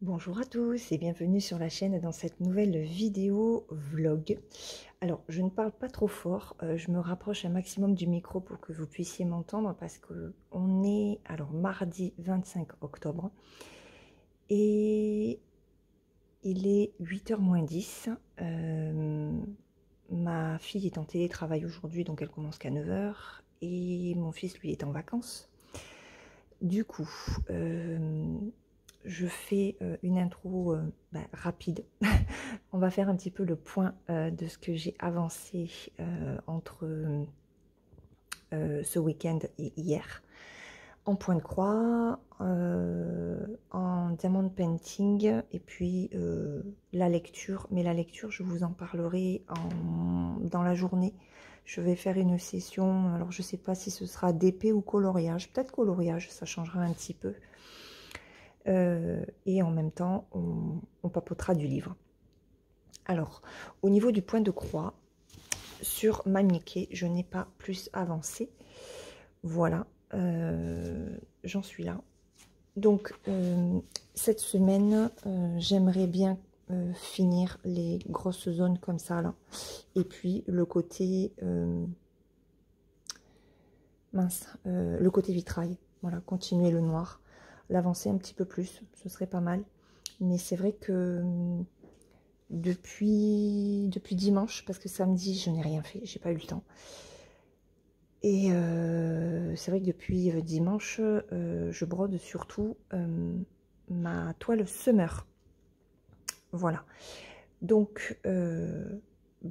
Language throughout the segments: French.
Bonjour à tous et bienvenue sur la chaîne dans cette nouvelle vidéo vlog. Alors je ne parle pas trop fort, je me rapproche un maximum du micro pour que vous puissiez m'entendre parce que on est alors mardi 25 octobre et il est 8h moins 10. Ma fille est en télétravail aujourd'hui donc elle commence qu'à 9h et mon fils lui est en vacances. Du coup, je fais une intro rapide. On va faire un petit peu le point de ce que j'ai avancé entre ce week-end et hier. En point de croix, en diamond painting et puis la lecture. Mais la lecture, je vous en parlerai dans la journée. Je vais faire une session, alors je ne sais pas si ce sera d'épée ou coloriage. Peut-être coloriage, ça changera un petit peu. Et en même temps, on papotera du livre. Alors, au niveau du point de croix, sur ma Mickey, je n'ai pas plus avancé. Voilà, j'en suis là. Donc, cette semaine, j'aimerais bien finir les grosses zones comme ça, là. Et puis, le côté... le côté vitrail. Voilà, continuer le noir. L'avancer un petit peu plus, ce serait pas mal. Mais c'est vrai que depuis dimanche, parce que samedi, je n'ai rien fait, j'ai pas eu le temps. Et c'est vrai que depuis dimanche, je brode surtout ma toile Summer. Voilà. Donc,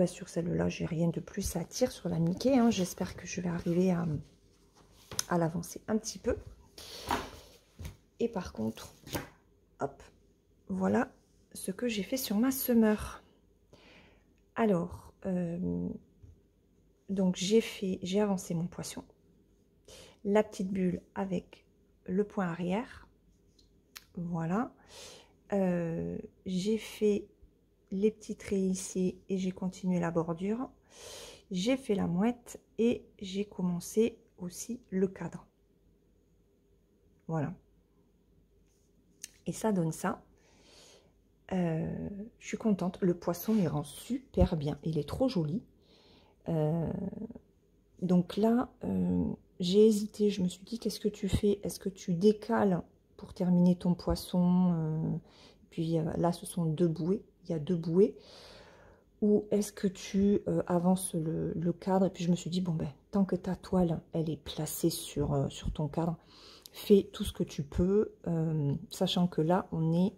sur celle-là, j'ai rien de plus à dire sur la Mickey. Hein. J'espère que je vais arriver à l'avancer un petit peu. Et par contre, hop, voilà ce que j'ai fait sur ma Summer. Alors, donc j'ai avancé mon poisson, la petite bulle avec le point arrière, voilà. J'ai fait les petits traits ici et j'ai continué la bordure. J'ai fait la mouette et j'ai commencé aussi le cadre. Voilà. Et ça donne ça. Je suis contente. Le poisson, il rend super bien. Il est trop joli. Donc là, j'ai hésité. Je me suis dit, qu'est-ce que tu fais? Est-ce que tu décales pour terminer ton poisson? Puis là, ce sont deux bouées. Il y a deux bouées. Ou est-ce que tu avances le cadre? Et puis je me suis dit, bon ben, tant que ta toile, elle est placée sur ton cadre, fais tout ce que tu peux, sachant que là, on est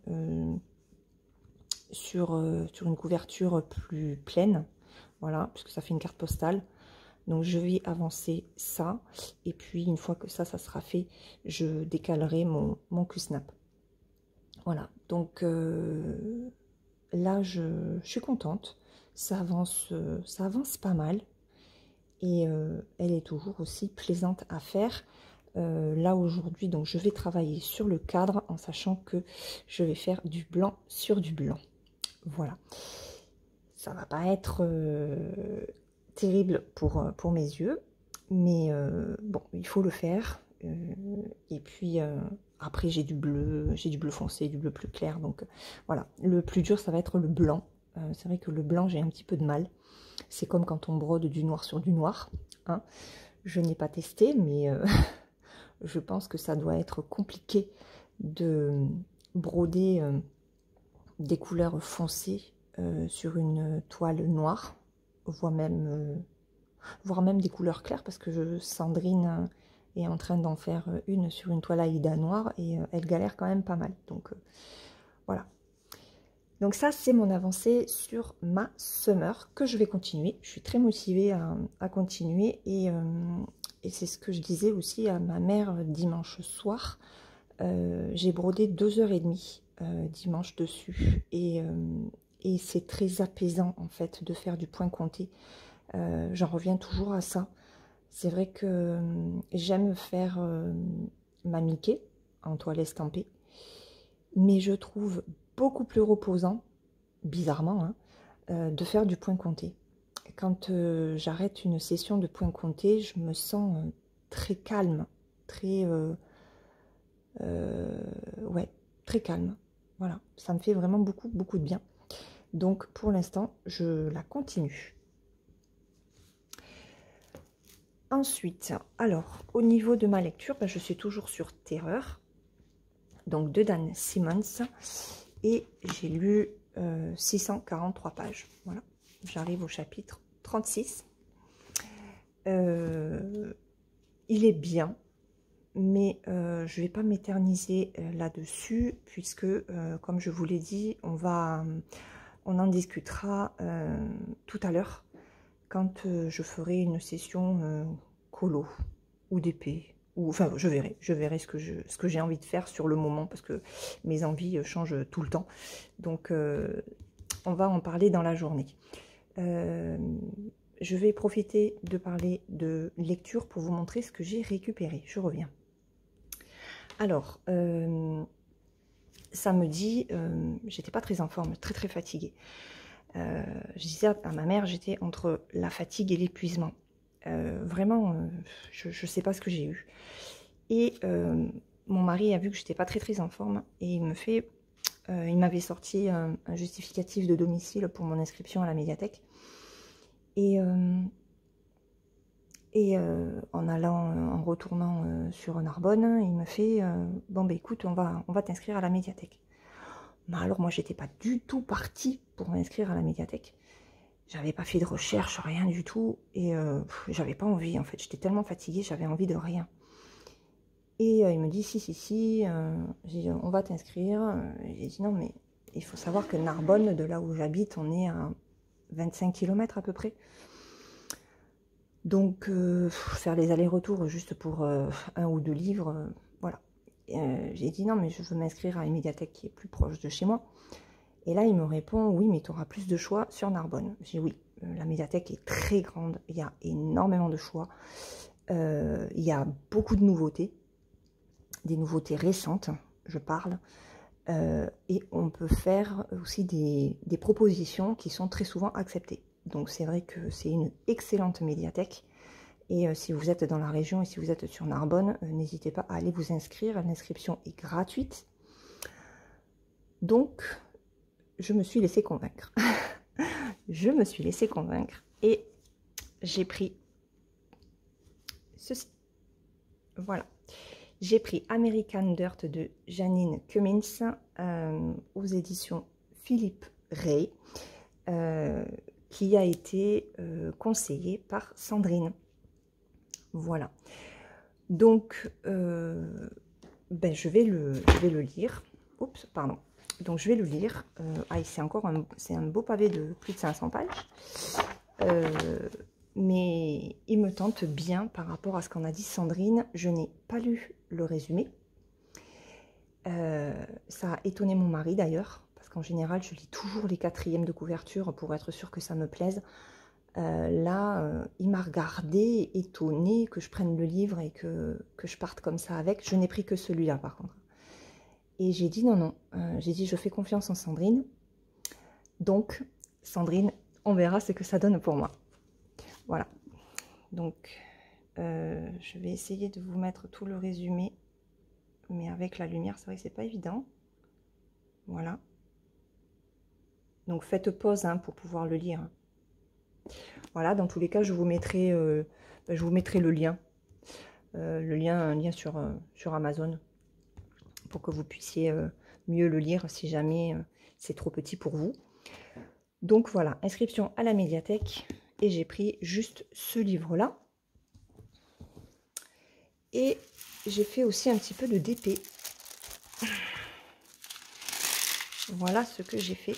sur une couverture plus pleine, voilà, puisque ça fait une carte postale. Donc je vais avancer ça, et puis une fois que ça sera fait, je décalerai mon Q-snap. Voilà, donc là, je suis contente, ça avance pas mal, et elle est toujours aussi plaisante à faire. Là aujourd'hui, donc je vais travailler sur le cadre en sachant que je vais faire du blanc sur du blanc. Voilà, ça va pas être terrible pour mes yeux, mais bon, il faut le faire. Et puis après j'ai du bleu foncé, du bleu plus clair, donc voilà. Le plus dur, ça va être le blanc. C'est vrai que le blanc, j'ai un petit peu de mal. C'est comme quand on brode du noir sur du noir, hein. Je n'ai pas testé, mais je pense que ça doit être compliqué de broder des couleurs foncées sur une toile noire, voire même des couleurs claires, parce que Sandrine est en train d'en faire une sur une toile Aïda noire et elle galère quand même pas mal. Donc voilà. Donc ça, c'est mon avancée sur ma Summer que je vais continuer. Je suis très motivée à continuer et c'est ce que je disais aussi à ma mère dimanche soir. J'ai brodé 2h30 dimanche dessus et c'est très apaisant en fait de faire du point compté. J'en reviens toujours à ça. C'est vrai que j'aime faire ma Mickey en toile estampée, mais je trouve beaucoup plus reposant, bizarrement, hein, de faire du point compté. Quand j'arrête une session de point compté, je me sens très calme, très ouais, très calme. Voilà, ça me fait vraiment beaucoup, beaucoup de bien. Donc, pour l'instant, je la continue. Ensuite, alors, au niveau de ma lecture, ben, je suis toujours sur Terreur, donc de Dan Simmons, et j'ai lu 643 pages. Voilà, j'arrive au chapitre 36. Il est bien, mais je ne vais pas m'éterniser là-dessus, puisque, comme je vous l'ai dit, on en discutera tout à l'heure, quand je ferai une session colo ou d'épée, ou enfin je verrai ce que j'ai envie de faire sur le moment, parce que mes envies changent tout le temps. Donc on va en parler dans la journée. Je vais profiter de parler de lecture pour vous montrer ce que j'ai récupéré. Je reviens. Alors, samedi, j'étais pas très en forme, très fatiguée. Je disais à ma mère, j'étais entre la fatigue et l'épuisement. Vraiment, je ne sais pas ce que j'ai eu. Et mon mari a vu que j'étais pas très en forme et il m'avait sorti un justificatif de domicile pour mon inscription à la médiathèque. Et en retournant sur Narbonne, il me fait bon bah écoute, on va t'inscrire à la médiathèque. Mais alors moi j'étais pas du tout partie pour m'inscrire à la médiathèque. J'avais pas fait de recherche, rien du tout, et j'avais pas envie en fait. J'étais tellement fatiguée, j'avais envie de rien. Et il me dit si, j'ai dit, on va t'inscrire. J'ai dit non mais il faut savoir que Narbonne, de là où j'habite, on est à 25 km à peu près. Donc faire les allers-retours juste pour 1 ou 2 livres, voilà. J'ai dit non mais je veux m'inscrire à une médiathèque qui est plus proche de chez moi. Et là il me répond oui mais tu auras plus de choix sur Narbonne. J'ai dit oui, la médiathèque est très grande, il y a énormément de choix, il y a beaucoup de nouveautés, des nouveautés récentes, je parle, et on peut faire aussi des propositions qui sont très souvent acceptées. Donc c'est vrai que c'est une excellente médiathèque. Et si vous êtes dans la région et si vous êtes sur Narbonne, n'hésitez pas à aller vous inscrire. L'inscription est gratuite. Donc, je me suis laissée convaincre. Je me suis laissée convaincre. Et j'ai pris ceci. Voilà. J'ai pris American Dirt de Janine Cummins aux éditions Philippe Ray, qui a été conseillé par Sandrine. Voilà. Donc, ben, je vais le lire. Oups, pardon. Donc, je vais le lire. C'est un beau pavé de plus de 500 pages. Mais il me tente bien par rapport à ce qu'en a dit Sandrine. Je n'ai pas lu le résumé. Ça a étonné mon mari d'ailleurs, parce qu'en général, je lis toujours les 4e de couverture pour être sûre que ça me plaise. Là, il m'a regardé, étonné que je prenne le livre et que je parte comme ça avec. Je n'ai pris que celui-là par contre. Et j'ai dit non. J'ai dit je fais confiance en Sandrine. Donc, Sandrine, on verra ce que ça donne pour moi. Voilà. Donc, je vais essayer de vous mettre tout le résumé. Mais avec la lumière, c'est vrai que c'est pas évident. Voilà. Donc, faites pause pour pouvoir le lire. Voilà, dans tous les cas, je vous mettrai le lien. Un lien sur Amazon pour que vous puissiez mieux le lire si jamais c'est trop petit pour vous. Donc voilà, inscription à la médiathèque et j'ai pris juste ce livre-là. Et j'ai fait aussi un petit peu de DP. Voilà ce que j'ai fait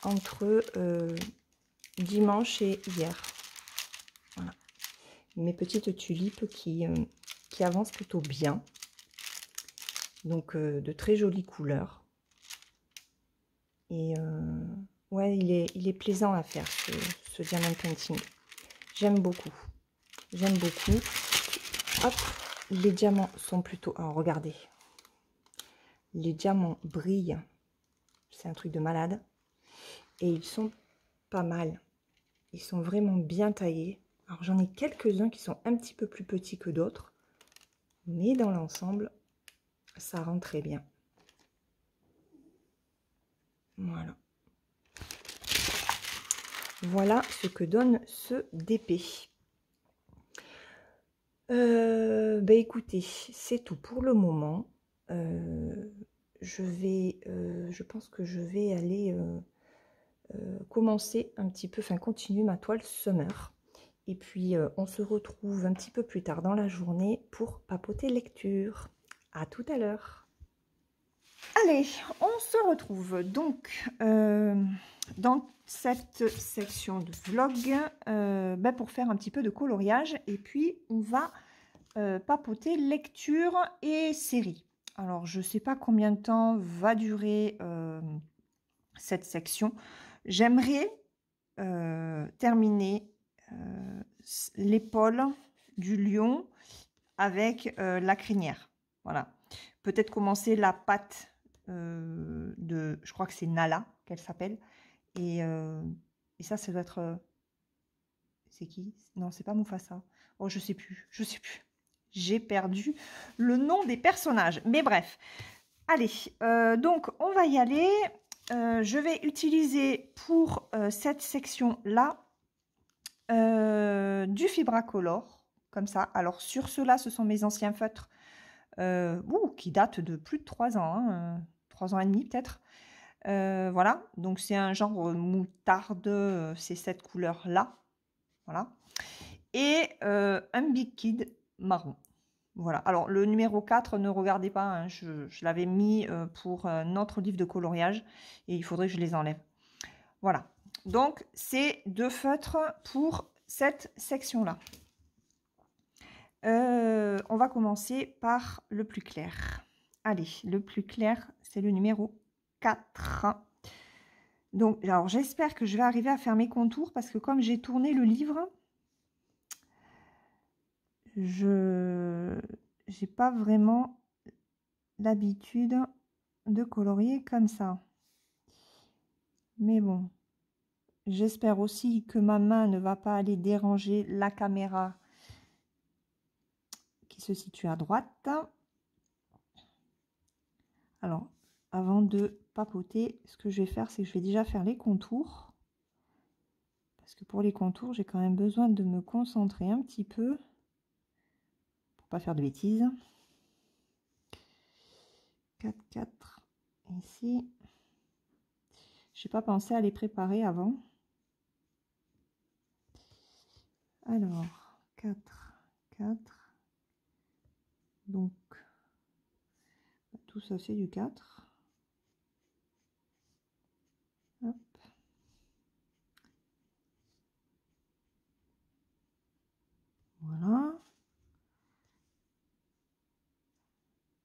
entre dimanche et hier. Voilà. Mes petites tulipes qui avancent plutôt bien. Donc de très jolies couleurs. Et ouais, il est plaisant à faire ce diamond painting. J'aime beaucoup. J'aime beaucoup. Hop, les diamants sont plutôt... Alors regardez. Les diamants brillent. C'est un truc de malade. Et ils sont pas mal. Ils sont vraiment bien taillés. Alors j'en ai quelques-uns qui sont un petit peu plus petits que d'autres. Mais dans l'ensemble, Ça rend très bien. Voilà. Voilà ce que donne ce DP. Ben écoutez, c'est tout pour le moment. Je pense que je vais aller commencer un petit peu, enfin continuer ma toile summer. Et puis on se retrouve un petit peu plus tard dans la journée pour papoter lecture. À tout à l'heure. Allez, on se retrouve donc dans cette section de vlog ben pour faire un petit peu de coloriage. Et puis on va papoter lecture et série. Alors je ne sais pas combien de temps va durer cette section. J'aimerais terminer l'épaule du lion avec la crinière. Voilà. Peut-être commencer la patte de, je crois que c'est Nala qu'elle s'appelle. Et ça doit être... c'est qui? Non, c'est pas Mufasa. Oh, je sais plus. Je sais plus. J'ai perdu le nom des personnages. Mais bref. Allez, donc on va y aller. Je vais utiliser pour cette section-là du Fibracolor, comme ça. Alors sur ceux-là, ce sont mes anciens feutres qui datent de plus de 3 ans, hein, 3 ans et demi peut-être. Voilà, donc c'est un genre moutarde, c'est cette couleur-là. Voilà. Et un Big Kid marron. Voilà, alors le numéro 4, ne regardez pas, hein, je l'avais mis pour notre livre de coloriage et il faudrait que je les enlève. Voilà, donc c'est 2 feutres pour cette section-là. On va commencer par le plus clair. Allez, le plus clair, c'est le numéro 4. Donc, alors j'espère que je vais arriver à faire mes contours parce que comme j'ai tourné le livre, je n'ai pas vraiment l'habitude de colorier comme ça. Mais bon, j'espère aussi que ma main ne va pas aller déranger la caméra qui se situe à droite. Alors, avant de papoter, ce que je vais faire, c'est que je vais déjà faire les contours. Parce que pour les contours, j'ai quand même besoin de me concentrer un petit peu pour pas faire de bêtises. 4, 4 ici. Je n'ai pas pensé à les préparer avant. Alors, 4, 4. Donc, tout ça, c'est du 4. Hop. Voilà.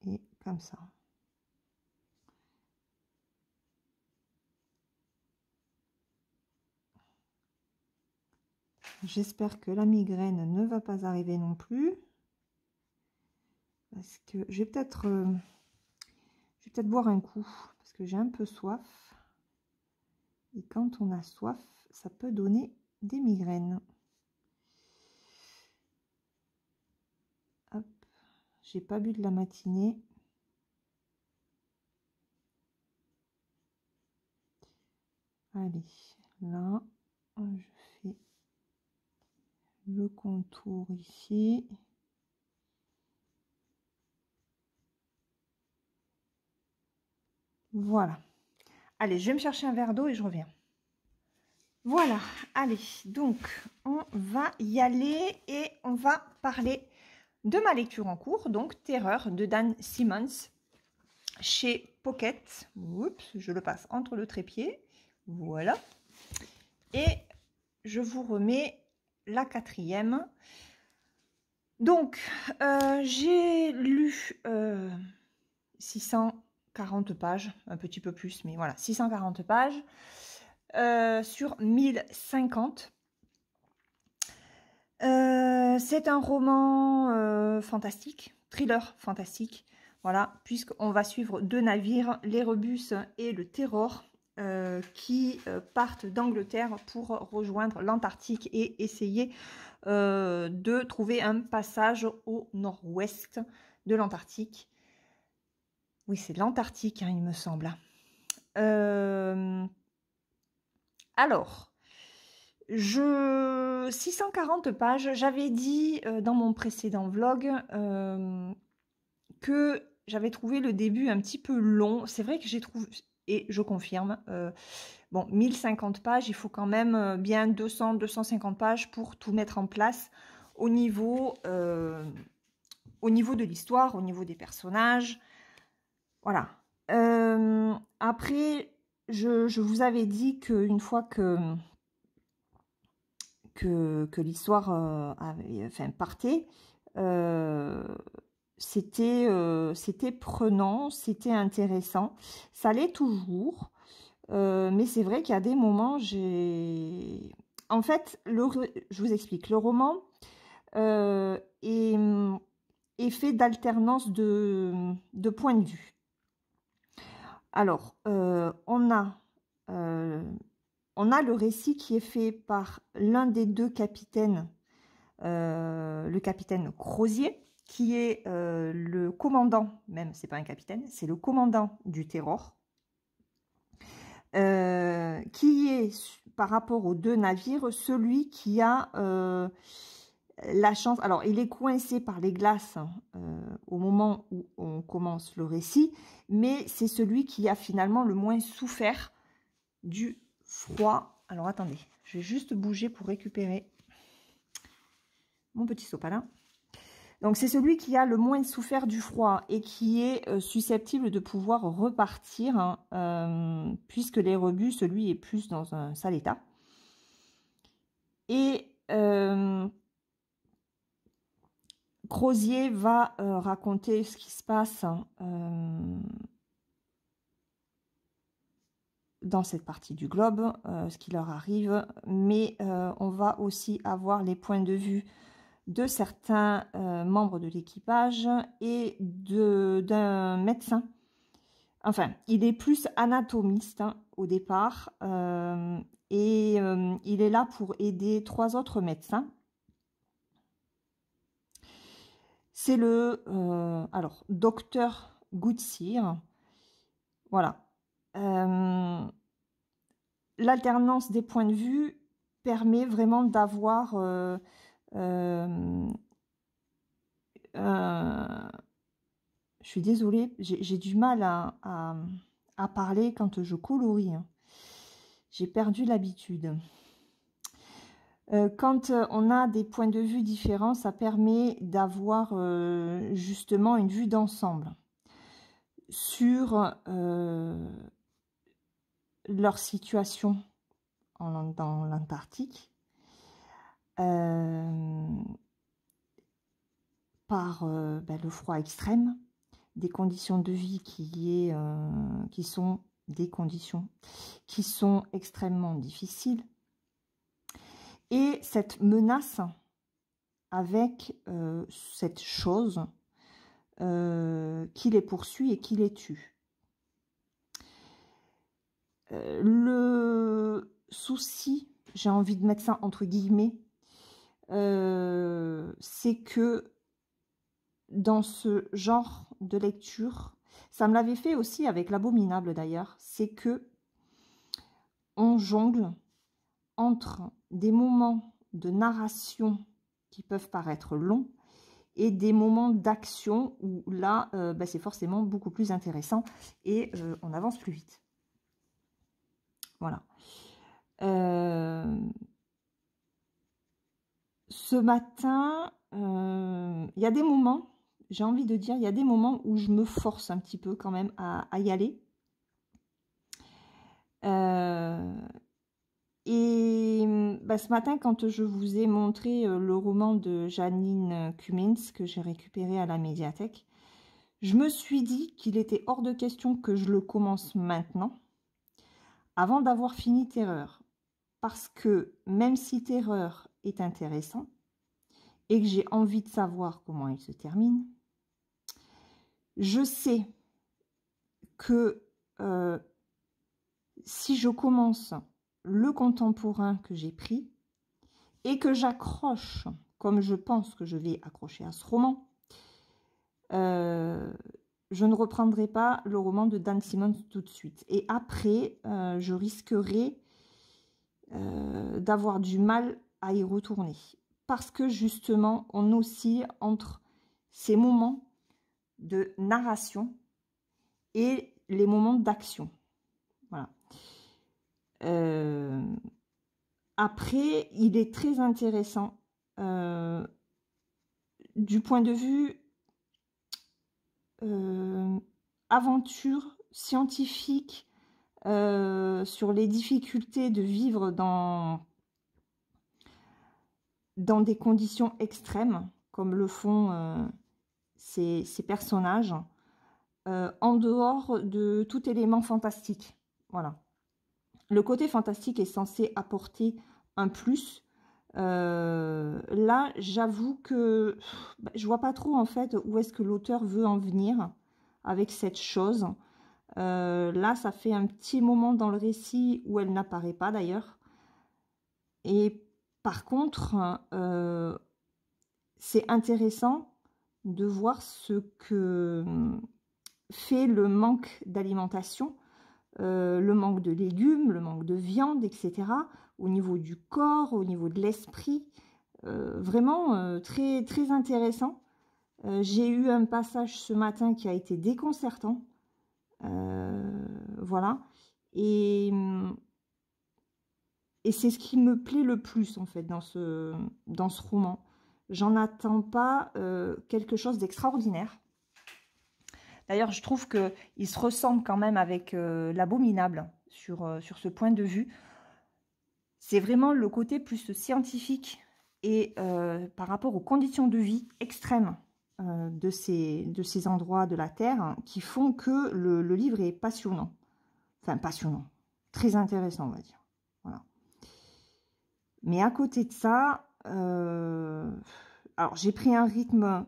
Et comme ça. J'espère que la migraine ne va pas arriver non plus. Parce que je vais peut-être boire un coup. Parce que j'ai un peu soif. Et quand on a soif, ça peut donner des migraines. Hop. J'ai pas bu de la matinée. Allez, là, je fais le contour ici. Voilà. Allez, je vais me chercher un verre d'eau et je reviens. Voilà, allez, donc on va y aller et on va parler de ma lecture en cours, donc Terreur de Dan Simmons chez Pocket. Oups, je le passe entre le trépied. Voilà. Et je vous remets la 4e. Donc, j'ai lu 640 pages, un petit peu plus, mais voilà, 640 pages sur 1050. C'est un roman fantastique, thriller fantastique, voilà, puisqu'on va suivre 2 navires, l'Erebus et le Terror, qui partent d'Angleterre pour rejoindre l'Antarctique et essayer de trouver un passage au nord-ouest de l'Antarctique. Oui, c'est l'Antarctique, hein, il me semble. Alors, 640 pages, j'avais dit dans mon précédent vlog que j'avais trouvé le début un petit peu long. C'est vrai que j'ai trouvé, et je confirme, bon, 1050 pages, il faut quand même bien 200-250 pages pour tout mettre en place au niveau de l'histoire, au niveau des personnages. Voilà. Après, je vous avais dit qu'une fois que l'histoire partait, c'était prenant, c'était intéressant. Ça l'est toujours. Mais c'est vrai qu'il y a des moments, En fait, je vous explique. Le roman est fait d'alternance de points de vue. Alors, on a le récit qui est fait par l'un des deux capitaines, le capitaine Crozier, qui est le commandant, même c'est pas un capitaine, c'est le commandant du Terror, qui est, par rapport aux deux navires, celui qui a la chance. Alors, il est coincé par les glaces au moment où on commence le récit, mais c'est celui qui a finalement le moins souffert du froid. Alors, attendez, je vais juste bouger pour récupérer mon petit sopalin. Donc, c'est celui qui a le moins souffert du froid et qui est susceptible de pouvoir repartir, hein, puisque les rebus, lui, est plus dans un sale état. Et Crozier va raconter ce qui se passe dans cette partie du globe, ce qui leur arrive, mais on va aussi avoir les points de vue de certains membres de l'équipage et d'un médecin. Enfin, il est plus anatomiste hein, au départ, et il est là pour aider 3 autres médecins. C'est le docteur Goodsir. Voilà. L'alternance des points de vue permet vraiment d'avoir je suis désolée, j'ai du mal à parler quand je colorie. Hein. J'ai perdu l'habitude. Quand on a des points de vue différents, ça permet d'avoir justement une vue d'ensemble sur leur situation dans l'Antarctique, par le froid extrême, des conditions de vie qui sont des conditions qui sont extrêmement difficiles, et cette menace avec cette chose qui les poursuit et qui les tue. Le souci, j'ai envie de mettre ça entre guillemets, c'est que dans ce genre de lecture, ça me l'avait fait aussi avec l'Abominable d'ailleurs, c'est que on jongle entre des moments de narration qui peuvent paraître longs et des moments d'action où là, c'est forcément beaucoup plus intéressant et on avance plus vite. Voilà. Ce matin, il y a des moments, j'ai envie de dire, il y a des moments où je me force un petit peu quand même à y aller. Ce matin, quand je vous ai montré le roman de Janine Cummins que j'ai récupéré à la médiathèque, je me suis dit qu'il était hors de question que je le commence maintenant, avant d'avoir fini Terreur. Parce que même si Terreur est intéressant, et que j'ai envie de savoir comment il se termine, je sais que si je commence le contemporain que j'ai pris, et que j'accroche, comme je pense que je vais accrocher à ce roman, je ne reprendrai pas le roman de Dan Simmons tout de suite. Et après, je risquerai d'avoir du mal à y retourner. Parce que justement, on oscille entre ces moments de narration et les moments d'action. Voilà. Après, il est très intéressant du point de vue aventure scientifique, sur les difficultés de vivre dans des conditions extrêmes, comme le font ces personnages, en dehors de tout élément fantastique. Voilà. Le côté fantastique est censé apporter un plus. Là, j'avoue que je vois pas trop en fait où est-ce que l'auteur veut en venir avec cette chose. Là, ça fait un petit moment dans le récit où elle n'apparaît pas d'ailleurs. Et par contre, c'est intéressant de voir ce que fait le manque d'alimentation, le manque de légumes, le manque de viande, etc. Au niveau du corps, au niveau de l'esprit. Vraiment très, très intéressant. J'ai eu un passage ce matin qui a été déconcertant. Voilà. Et c'est ce qui me plaît le plus, en fait, dans ce roman. J'en attends pas quelque chose d'extraordinaire. D'ailleurs, je trouve qu'il se ressemble quand même avec l'Abominable sur ce point de vue. C'est vraiment le côté plus scientifique et par rapport aux conditions de vie extrêmes de ces endroits de la Terre qui font que le livre est passionnant. Enfin, passionnant. Très intéressant, on va dire. Voilà. Mais à côté de ça, alors j'ai pris un rythme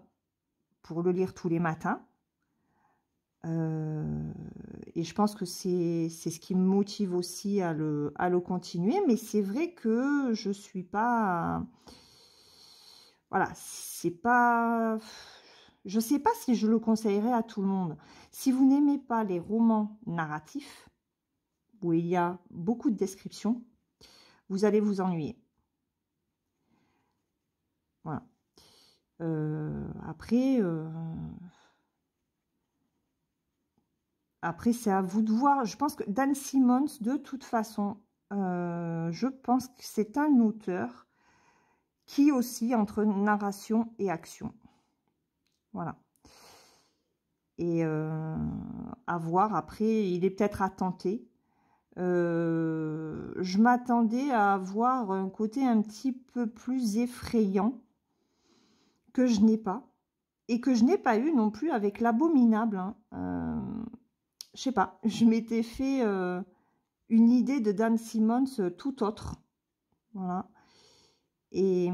pour le lire tous les matins. Et je pense que c'est ce qui me motive aussi à le continuer. Mais c'est vrai que je suis pas... Voilà, c'est pas... Je sais pas si je le conseillerais à tout le monde. Si vous n'aimez pas les romans narratifs, où il y a beaucoup de descriptions, vous allez vous ennuyer. Voilà. Après, c'est à vous de voir. Je pense que Dan Simmons, de toute façon, je pense que c'est un auteur qui oscille entre narration et action. Voilà. Et à voir. Après, il est peut-être à tenter. Je m'attendais à avoir un côté un petit peu plus effrayant que je n'ai pas. Et que je n'ai pas eu non plus avec l'Abominable. Hein. Je sais pas, je m'étais fait une idée de Dan Simmons tout autre. Voilà. Et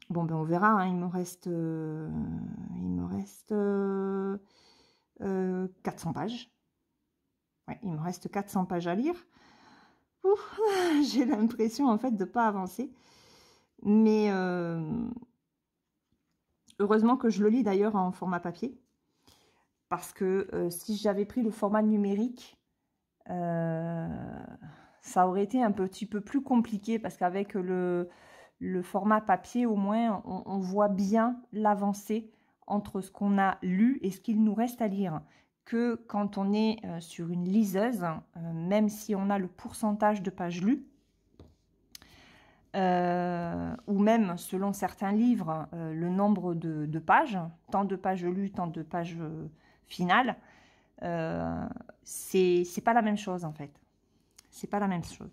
bon, ben on verra. Hein, il me reste 400 pages. Ouais, il me reste 400 pages à lire. J'ai l'impression en fait de ne pas avancer. Mais heureusement que je le lis d'ailleurs en format papier. Parce que si j'avais pris le format numérique, ça aurait été un petit peu plus compliqué. Parce qu'avec le format papier, au moins, on voit bien l'avancée entre ce qu'on a lu et ce qu'il nous reste à lire. Que quand on est sur une liseuse, même si on a le pourcentage de pages lues, ou même selon certains livres, le nombre de pages, tant de pages lues, tant de pages finales, c'est pas la même chose en fait. C'est pas la même chose.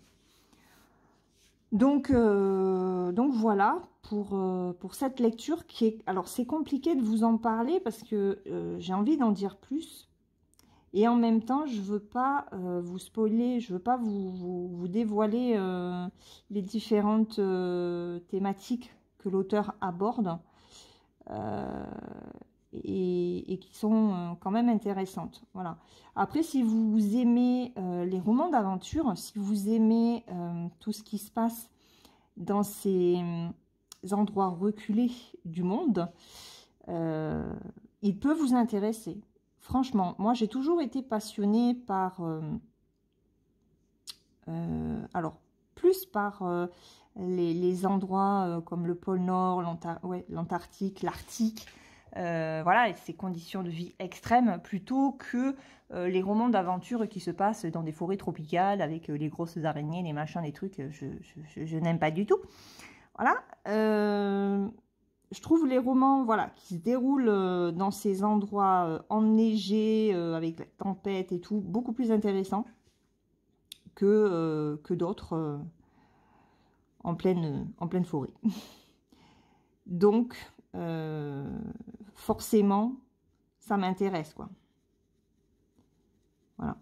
Donc voilà pour cette lecture qui est... Alors c'est compliqué de vous en parler parce que j'ai envie d'en dire plus. Et en même temps, je veux pas vous spoiler, je veux pas vous dévoiler les différentes thématiques que l'auteur aborde et qui sont quand même intéressantes. Voilà. Après, si vous aimez les romans d'aventure, si vous aimez tout ce qui se passe dans ces endroits reculés du monde, il peut vous intéresser. Franchement, moi j'ai toujours été passionnée par... alors, plus par les endroits comme le pôle Nord, l'Antarctique, l'Arctique, voilà, et ces conditions de vie extrêmes, plutôt que les romans d'aventure qui se passent dans des forêts tropicales avec les grosses araignées, les machins, les trucs, je n'aime pas du tout. Voilà, je trouve les romans, voilà, qui se déroulent dans ces endroits enneigés, avec la tempête et tout, beaucoup plus intéressants que d'autres en pleine forêt. Donc, forcément, ça m'intéresse, quoi. Voilà.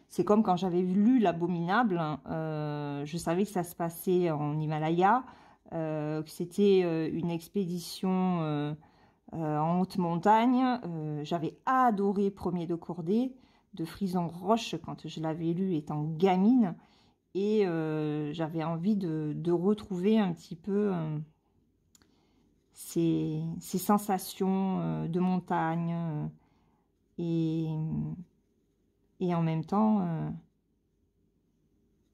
C'est comme quand j'avais lu L'Abominable, je savais que ça se passait en Himalaya, que c'était une expédition en haute montagne. J'avais adoré Premier de Cordée de Frison Roche quand je l'avais lu étant gamine. Et j'avais envie de retrouver un petit peu ces sensations de montagne et en même temps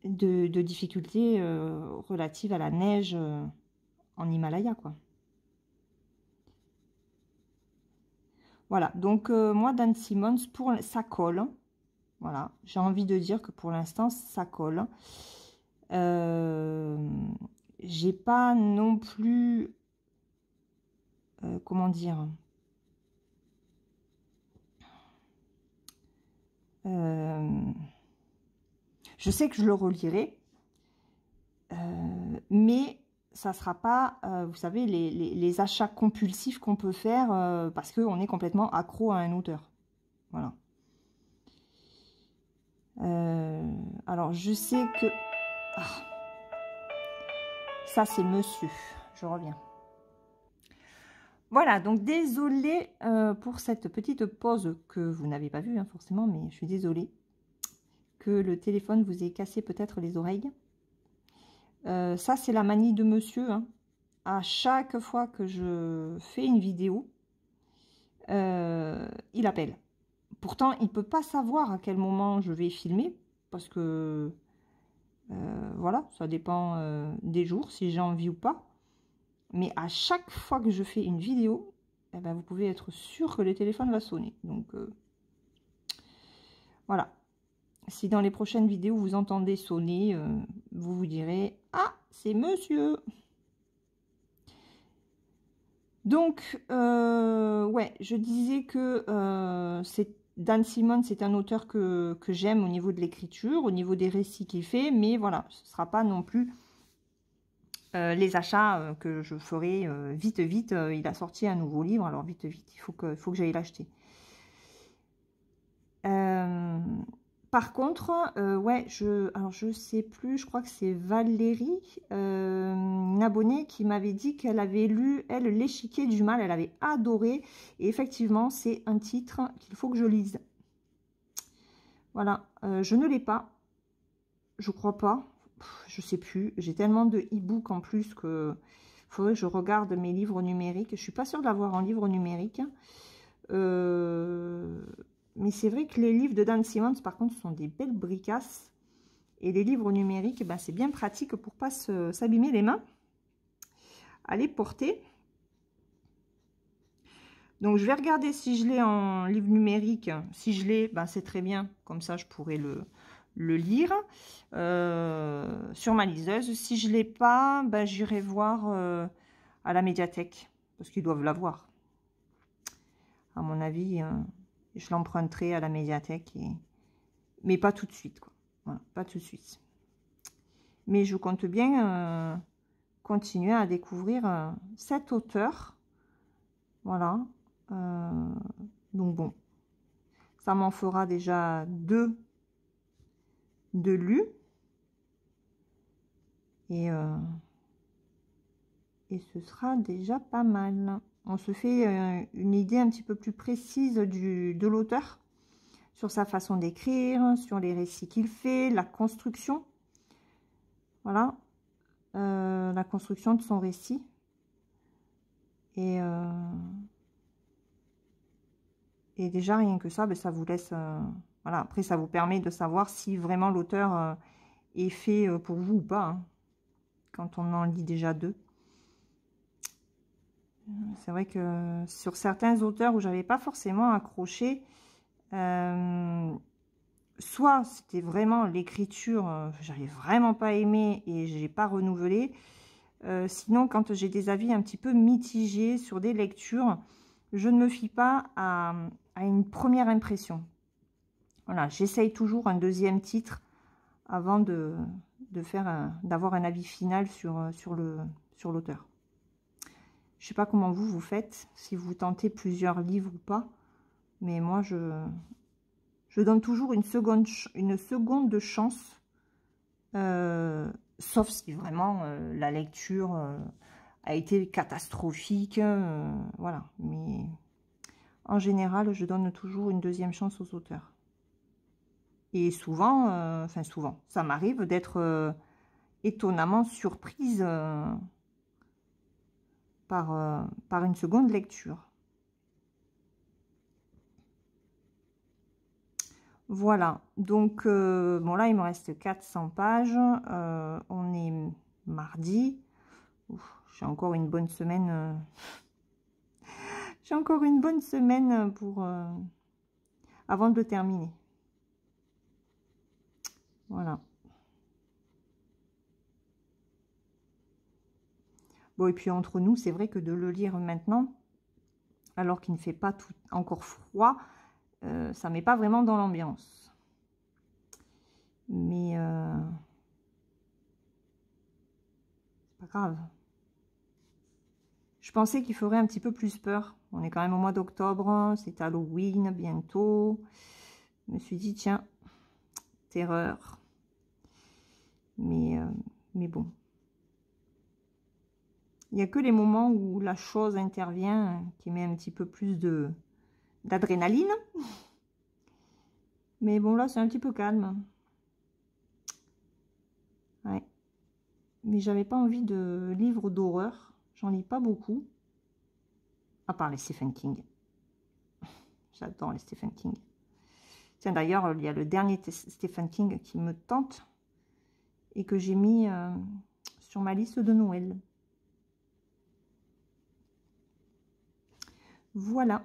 de difficultés relatives à la neige en Himalaya, quoi. Voilà, donc moi, Dan Simmons, ça colle. Voilà, j'ai envie de dire que pour l'instant, ça colle. J'ai pas non plus... comment dire, je sais que je le relirai, mais ça sera pas, vous savez, les achats compulsifs qu'on peut faire parce qu'on est complètement accro à un auteur. Voilà. Alors, je sais que... Ah, ça, c'est monsieur. Je reviens. Voilà, donc désolée pour cette petite pause que vous n'avez pas vue, hein, forcément, mais je suis désolée que le téléphone vous ait cassé peut-être les oreilles. Ça, c'est la manie de monsieur. Hein. À chaque fois que je fais une vidéo, il appelle. Pourtant, il ne peut pas savoir à quel moment je vais filmer, parce que, voilà, ça dépend des jours, si j'ai envie ou pas. Mais à chaque fois que je fais une vidéo, eh ben, vous pouvez être sûr que le téléphone va sonner. Donc, voilà. Si dans les prochaines vidéos, vous entendez sonner, vous vous direz « Ah, c'est monsieur !» Donc, ouais, je disais que Dan Simmons, c'est un auteur que j'aime au niveau de l'écriture, au niveau des récits qu'il fait, mais voilà, ce ne sera pas non plus les achats que je ferai vite. Il a sorti un nouveau livre, alors vite, il faut que j'aille l'acheter. Par contre, ouais, alors je sais plus, je crois que c'est Valérie, une abonnée qui m'avait dit qu'elle avait lu, elle, L'échiquier du mal, elle avait adoré. Et effectivement, c'est un titre qu'il faut que je lise. Voilà, je ne l'ai pas, je crois pas, je sais plus. J'ai tellement de e-books en plus que faudrait que je regarde mes livres numériques. Je suis pas sûre de l'avoir en livre numérique. Mais c'est vrai que les livres de Dan Simmons, par contre, sont des belles bricasses. Et les livres numériques, ben, c'est bien pratique pour pas s'abîmer les mains à les porter. Donc, je vais regarder si je l'ai en livre numérique. Si je l'ai, ben, c'est très bien. Comme ça, je pourrais le lire sur ma liseuse. Si je ne l'ai pas, ben, j'irai voir à la médiathèque. Parce qu'ils doivent l'avoir. À mon avis... je l'emprunterai à la médiathèque, mais pas tout de suite, quoi. Voilà, pas tout de suite. Mais je compte bien continuer à découvrir cet auteur. Voilà. Donc bon, ça m'en fera déjà deux lus. Et ce sera déjà pas mal. On se fait une idée un petit peu plus précise de l'auteur. Sur sa façon d'écrire, sur les récits qu'il fait, la construction. Voilà. La construction de son récit. Et déjà, rien que ça, ben, ça vous laisse... voilà, après, ça vous permet de savoir si vraiment l'auteur est fait pour vous ou pas, hein, quand on en lit déjà 2. C'est vrai que sur certains auteurs où j'avais pas forcément accroché, soit c'était vraiment l'écriture, j'avais vraiment pas aimé et j'ai pas renouvelé. Sinon, quand j'ai des avis un petit peu mitigés sur des lectures, je ne me fie pas à une première impression. Voilà, j'essaye toujours un deuxième titre avant d'avoir un avis final sur l'auteur. Je sais pas comment vous faites, si vous tentez plusieurs livres ou pas, mais moi je donne toujours une seconde chance, sauf si vraiment la lecture a été catastrophique, voilà. Mais en général, je donne toujours une deuxième chance aux auteurs. Et souvent, enfin souvent, ça m'arrive d'être étonnamment surprise par une seconde lecture. Voilà, donc bon là il me reste 400 pages, on est mardi, j'ai encore une bonne semaine, j'ai encore une bonne semaine pour avant de le terminer. Voilà. Bon, et puis entre nous, c'est vrai que de le lire maintenant, alors qu'il ne fait pas encore froid, ça ne met pas vraiment dans l'ambiance. Mais c'est pas grave. Je pensais qu'il ferait un petit peu plus peur. On est quand même au mois d'octobre, c'est Halloween bientôt. Je me suis dit, tiens, terreur. Mais bon. Il n'y a que les moments où la chose intervient qui met un petit peu plus d'adrénaline. Mais bon, là, c'est un petit peu calme. Ouais. Mais j'avais pas envie de livres d'horreur. J'en lis pas beaucoup. À part les Stephen King. J'adore les Stephen King. Tiens, d'ailleurs, il y a le dernier Stephen King qui me tente et que j'ai mis sur ma liste de Noël. Voilà.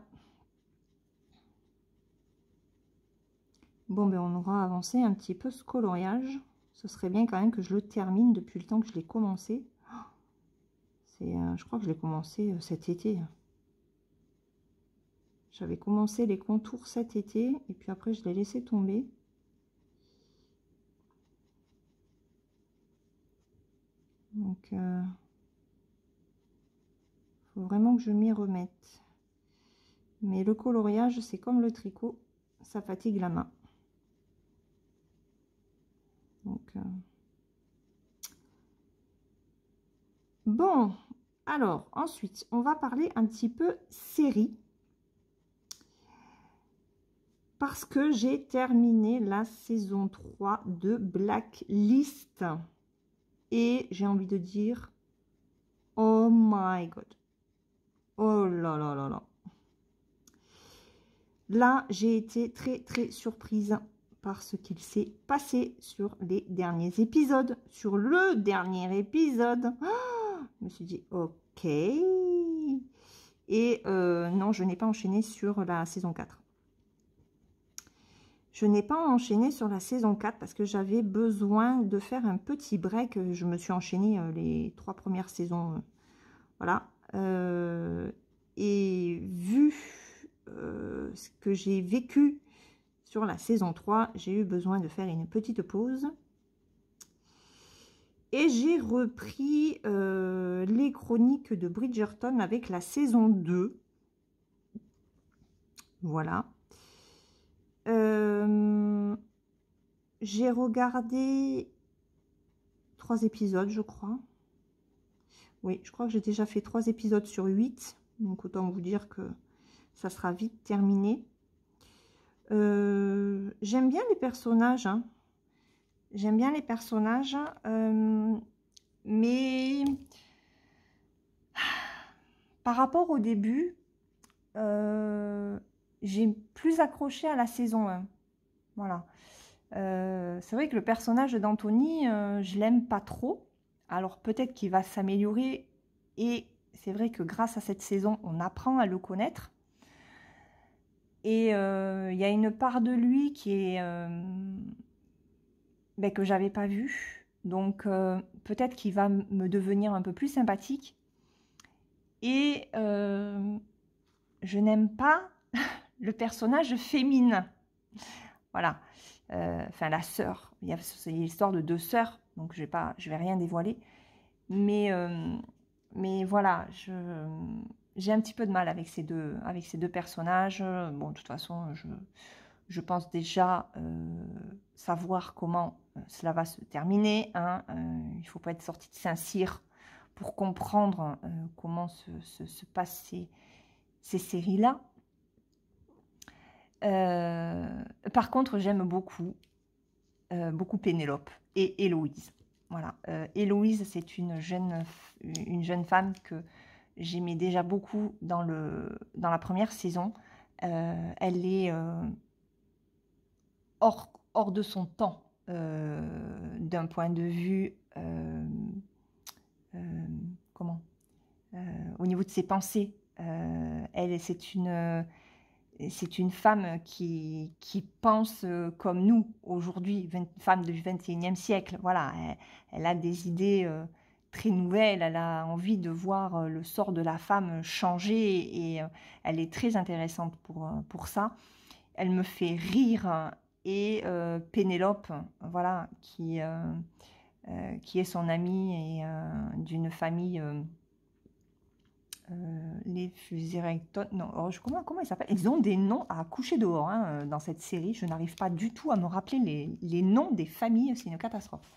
Bon, ben on aura avancé un petit peu ce coloriage. Ce serait bien quand même que je le termine depuis le temps que je l'ai commencé. Je crois que je l'ai commencé cet été. J'avais commencé les contours cet été et puis après je l'ai laissé tomber. Donc, faut vraiment que je m'y remette. Mais le coloriage, c'est comme le tricot, ça fatigue la main. Donc, bon, alors, ensuite, on va parler un petit peu série. Parce que j'ai terminé la saison 3 de Blacklist. Et j'ai envie de dire, oh my god. Oh là là là là. Là, j'ai été très très surprise par ce qu'il s'est passé sur les derniers épisodes. Sur le dernier épisode. Je me suis dit, ok. Et non, je n'ai pas enchaîné sur la saison 4. Je n'ai pas enchaîné sur la saison 4 parce que j'avais besoin de faire un petit break. Je me suis enchaîné les 3 premières saisons. Voilà. Et vu ce que j'ai vécu sur la saison 3, j'ai eu besoin de faire une petite pause. Et j'ai repris les chroniques de Bridgerton avec la saison 2. Voilà. J'ai regardé 3 épisodes, je crois. Oui, je crois que j'ai déjà fait 3 épisodes sur 8. Donc, autant vous dire que ça sera vite terminé. J'aime bien les personnages. Hein. J'aime bien les personnages. Mais par rapport au début, j'ai plus accroché à la saison 1. Voilà. C'est vrai que le personnage d'Anthony, je l'aime pas trop. Alors peut-être qu'il va s'améliorer. Et c'est vrai que grâce à cette saison, on apprend à le connaître. Et il y a une part de lui qui est que j'avais pas vue. Donc peut-être qu'il va me devenir un peu plus sympathique. Et je n'aime pas le personnage féminin. Voilà. Enfin, la sœur. Il y a l'histoire de deux sœurs, donc je vais rien dévoiler. Mais voilà, j'ai un petit peu de mal avec ces deux personnages. Bon, de toute façon, je pense déjà savoir comment cela va se terminer. Hein. Il ne faut pas être sorti de Saint-Cyr pour comprendre comment se passent ces séries-là. Par contre, j'aime beaucoup Pénélope et Héloïse. Voilà. Héloïse, c'est une jeune femme que j'aimais déjà beaucoup dans la première saison. Elle est hors de son temps d'un point de vue au niveau de ses pensées. C'est une femme qui pense comme nous aujourd'hui, femme du XXIe siècle. Voilà, elle a des idées très nouvelles, elle a envie de voir le sort de la femme changer et elle est très intéressante pour ça. Elle me fait rire et Pénélope, voilà, qui est son amie et d'une famille... les Fusirectones, non, comment ils s'appellent? Ils ont des noms à coucher dehors hein, dans cette série. Je n'arrive pas du tout à me rappeler les noms des familles, c'est une catastrophe.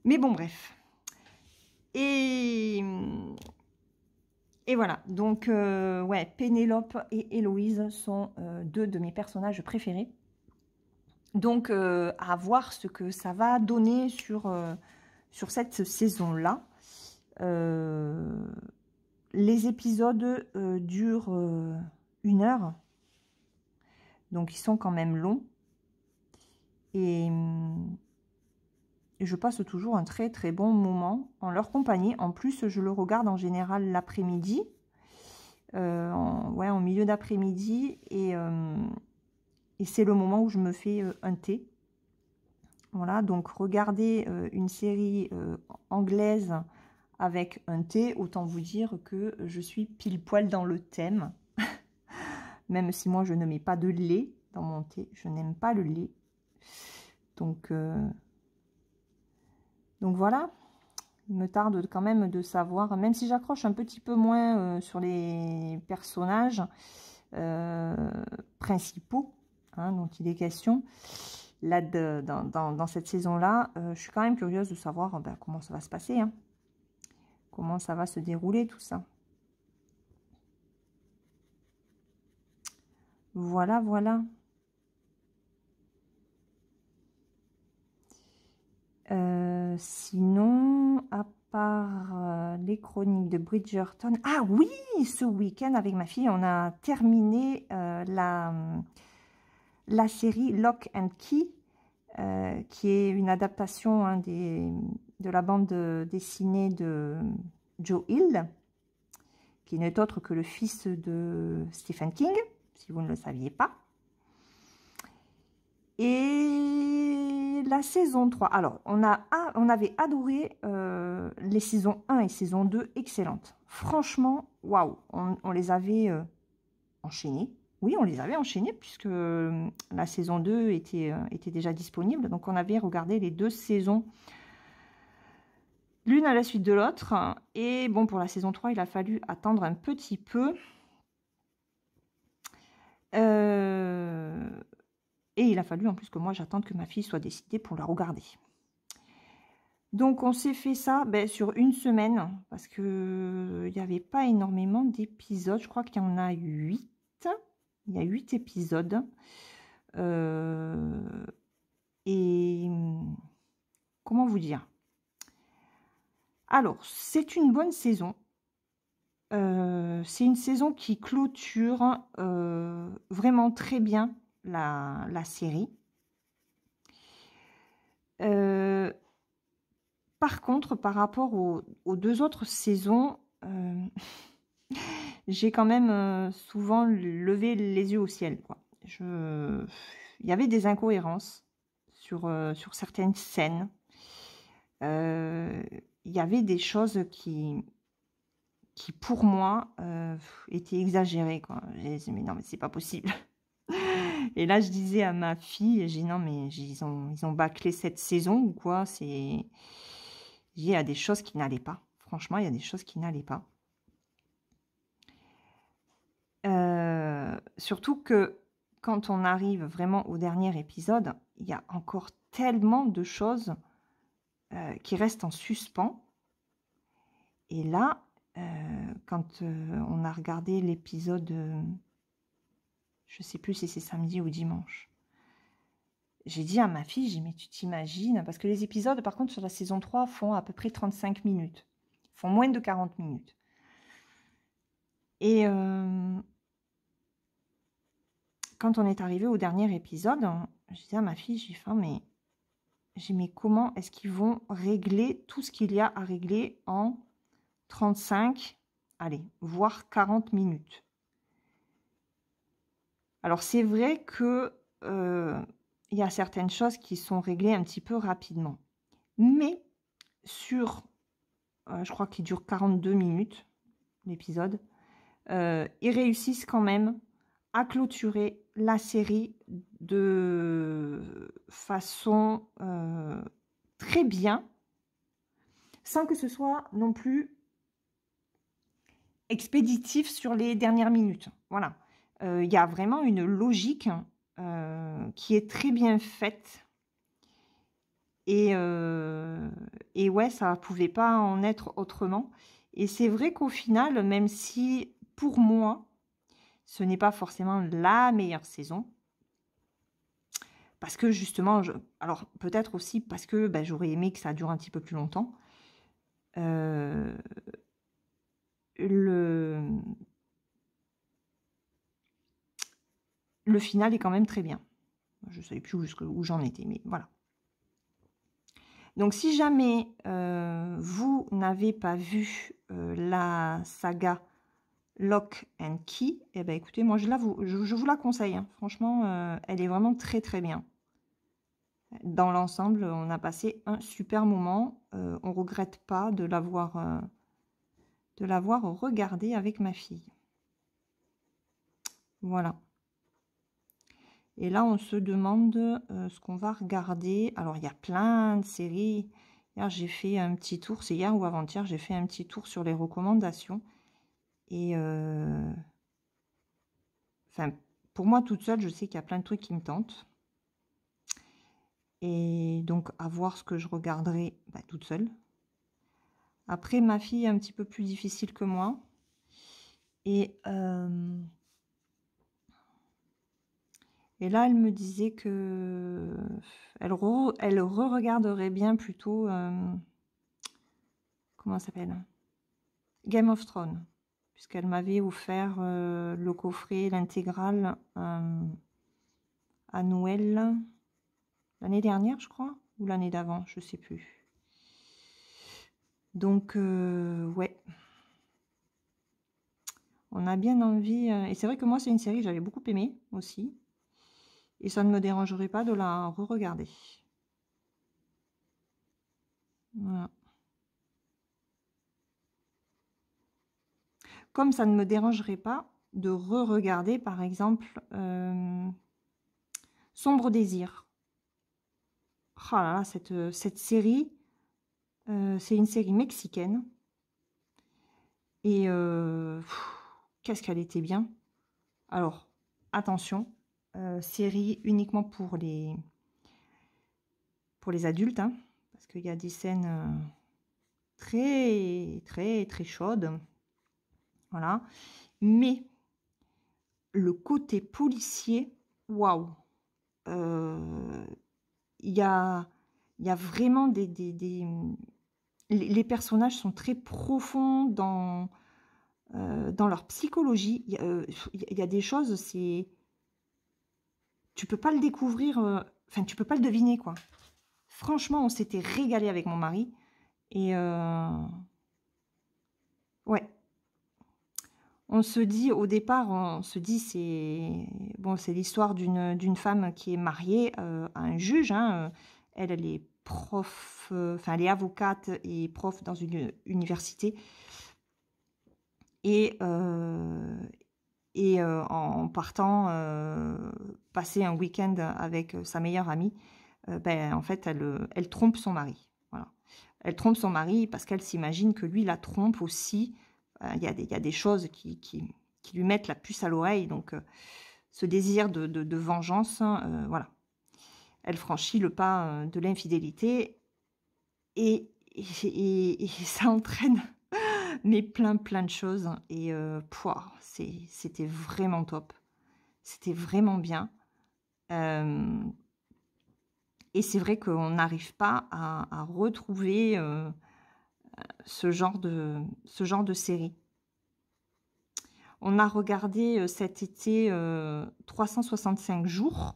Mais bon, bref. Et voilà, donc ouais, Pénélope et Héloïse sont deux de mes personnages préférés. Donc à voir ce que ça va donner sur cette saison-là. Les épisodes durent 1 heure, donc ils sont quand même longs. Et je passe toujours un très très bon moment en leur compagnie. En plus, je le regarde en général l'après-midi, en milieu d'après-midi, et c'est le moment où je me fais un thé. Voilà, donc regarder une série anglaise avec un thé, autant vous dire que je suis pile poil dans le thème. Même si moi, je ne mets pas de lait dans mon thé. Je n'aime pas le lait. Donc voilà. Il me tarde quand même de savoir, même si j'accroche un petit peu moins sur les personnages principaux hein, dont il est question. Là, dans cette saison-là, je suis quand même curieuse de savoir comment ça va se passer. Hein. Comment ça va se dérouler tout ça. Voilà, voilà. Sinon, à part les chroniques de Bridgerton... Ah oui, ce week-end avec ma fille, on a terminé la série Lock and Key, qui est une adaptation hein, de la bande dessinée de Joe Hill, qui n'est autre que le fils de Stephen King, si vous ne le saviez pas. Et la saison 3, alors on avait adoré les saisons 1 et saison 2, excellentes. Franchement, waouh, on les avait enchaînées. Oui, on les avait enchaînées puisque la saison 2 était déjà disponible. Donc on avait regardé les 2 saisons, l'une à la suite de l'autre. Et bon, pour la saison 3, il a fallu attendre un petit peu. Et il a fallu en plus que moi j'attende que ma fille soit décidée pour la regarder. Donc on s'est fait ça sur 1 semaine parce que il n'y avait pas énormément d'épisodes. Je crois qu'il y en a 8. Il y a 8 épisodes. Et comment vous dire? Alors, c'est une bonne saison. c'est une saison qui clôture vraiment très bien la série. Par contre, par rapport aux 2 autres saisons, j'ai quand même souvent levé les yeux au ciel, quoi. Il y avait des incohérences sur certaines scènes. Il y avait des choses qui pour moi, étaient exagérées, quoi. J'ai dit: «Mais non, mais c'est pas possible». Et là, je disais à ma fille, j'ai dit: «Non, mais ils ont bâclé cette saison ou quoi?» Il y a des choses qui n'allaient pas. Franchement, il y a des choses qui n'allaient pas. Surtout que quand on arrive vraiment au dernier épisode, il y a encore tellement de choses qui restent en suspens. Et là, quand on a regardé l'épisode, je ne sais plus si c'est samedi ou dimanche, j'ai dit à ma fille, j'ai dit, mais tu t'imagines, parce que les épisodes, par contre, sur la saison 3, font à peu près 35 minutes. Ils font moins de 40 minutes. Et quand on est arrivé au dernier épisode, je disais à ma fille, j'ai dit, mais comment est-ce qu'ils vont régler tout ce qu'il y a à régler en 35, allez, voire 40 minutes. Alors, c'est vrai que il y a certaines choses qui sont réglées un petit peu rapidement. Mais sur, je crois qu'il dure 42 minutes, l'épisode, ils réussissent quand même à clôturer la série de façon très bien, sans que ce soit non plus expéditif sur les dernières minutes. Voilà. Il y a vraiment une logique qui est très bien faite. Et ouais, ça ne pouvait pas en être autrement. Et c'est vrai qu'au final, même si pour moi, ce n'est pas forcément la meilleure saison, parce que justement, alors peut-être aussi parce que j'aurais aimé que ça dure un petit peu plus longtemps. Le final est quand même très bien. Je ne savais plus où j'en étais, mais voilà. Donc, si jamais vous n'avez pas vu la saga Lock and Key, eh ben, écoutez, moi, je vous la conseille. Hein. Franchement, elle est vraiment très, très bien. Dans l'ensemble, on a passé un super moment. On ne regrette pas de l'avoir regardé avec ma fille. Voilà. Et là, on se demande ce qu'on va regarder. Alors, il y a plein de séries. Hier, j'ai fait un petit tour. C'est hier ou avant-hier, j'ai fait un petit tour sur les recommandations. Et enfin, pour moi, toute seule, je sais qu'il y a plein de trucs qui me tentent. Et donc, à voir ce que je regarderai toute seule. Après, ma fille est un petit peu plus difficile que moi. Et là, elle me disait que elle re-regarderait bien plutôt, comment ça s'appelle, Game of Thrones, puisqu'elle m'avait offert le coffret, l'intégrale à Noël, l'année dernière, je crois, ou l'année d'avant, je sais plus. Donc, ouais. On a bien envie, et c'est vrai que moi, c'est une série que j'avais beaucoup aimée aussi. Et ça ne me dérangerait pas de la re-regarder. Voilà. Comme ça ne me dérangerait pas de re-regarder, par exemple, Sombre Désir. Oh là là, cette série, c'est une série mexicaine. Et qu'est-ce qu'elle était bien. Alors, attention, série uniquement pour les adultes, hein, parce qu'il y a des scènes très, très, très chaudes. Voilà. Mais le côté policier, waouh! Il y a vraiment les personnages sont très profonds dans dans leur psychologie. Il y a des choses, c'est... Tu peux pas le découvrir, enfin, tu peux pas le deviner, quoi. Franchement, on s'était régalé avec mon mari. Et ouais. On se dit, au départ, on se dit, c'est l'histoire d'une femme qui est mariée à un juge. Hein. Elle est prof, enfin, elle est avocate et prof dans une université. Et en partant passer un week-end avec sa meilleure amie, ben, en fait, elle trompe son mari. Voilà. Elle trompe son mari parce qu'elle s'imagine que lui la trompe aussi. Il y a des choses qui lui mettent la puce à l'oreille. Donc, ce désir de vengeance, voilà. Elle franchit le pas de l'infidélité et ça entraîne mais plein de choses. Et c'était vraiment top. C'était vraiment bien. Et c'est vrai qu'on n'arrive pas à retrouver ce genre de série. On a regardé cet été 365 jours.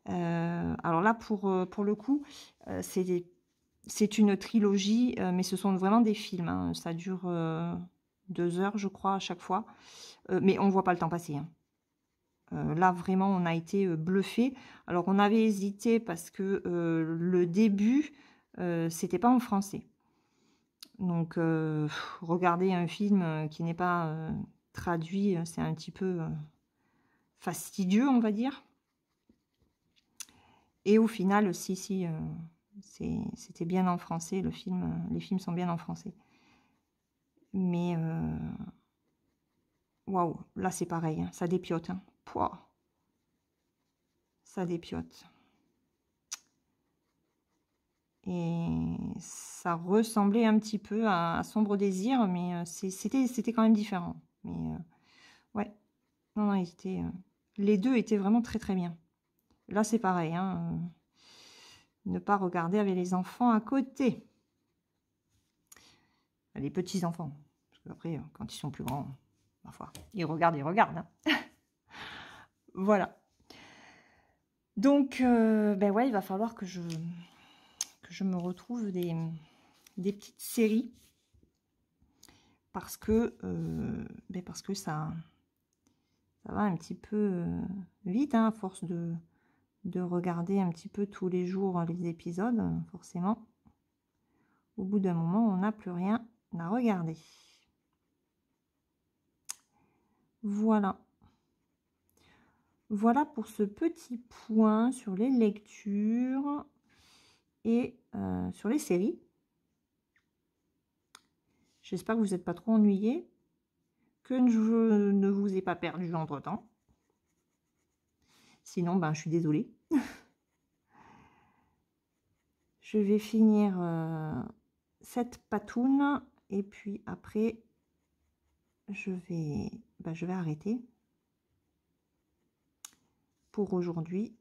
Alors là, pour le coup, c'est une trilogie, mais ce sont vraiment des films. Hein. Ça dure 2 heures, je crois, à chaque fois. Mais on ne voit pas le temps passer. Hein. Là, vraiment, on a été bluffés. Alors, on avait hésité parce que le début, c'était pas en français. Donc, regarder un film qui n'est pas traduit, c'est un petit peu fastidieux, on va dire. Et au final, si, c'était bien en français, le film. Les films sont bien en français. Mais, waouh, là, c'est pareil, hein, ça dépiote. Hein. Pouah. Ça dépiote. Et ça ressemblait un petit peu à Sombre Désir, mais c'était quand même différent. Mais ouais, non, les deux étaient vraiment très bien. Là, c'est pareil, hein, ne pas regarder avec les enfants à côté. Les petits-enfants, parce qu'après, quand ils sont plus grands, parfois, ils regardent. Hein. Voilà. Donc, ben ouais, il va falloir que je me retrouve des petites séries parce que ça va un petit peu vite, hein, à force de regarder un petit peu tous les jours les épisodes, forcément. Au bout d'un moment, on n'a plus rien à regarder. Voilà. Voilà pour ce petit point sur les lectures et sur les séries. J'espère que vous n'êtes pas trop ennuyés, que je ne vous ai pas perdu entre-temps. Sinon, ben, je suis désolée. Je vais finir cette patoune et puis après, je vais arrêter pour aujourd'hui.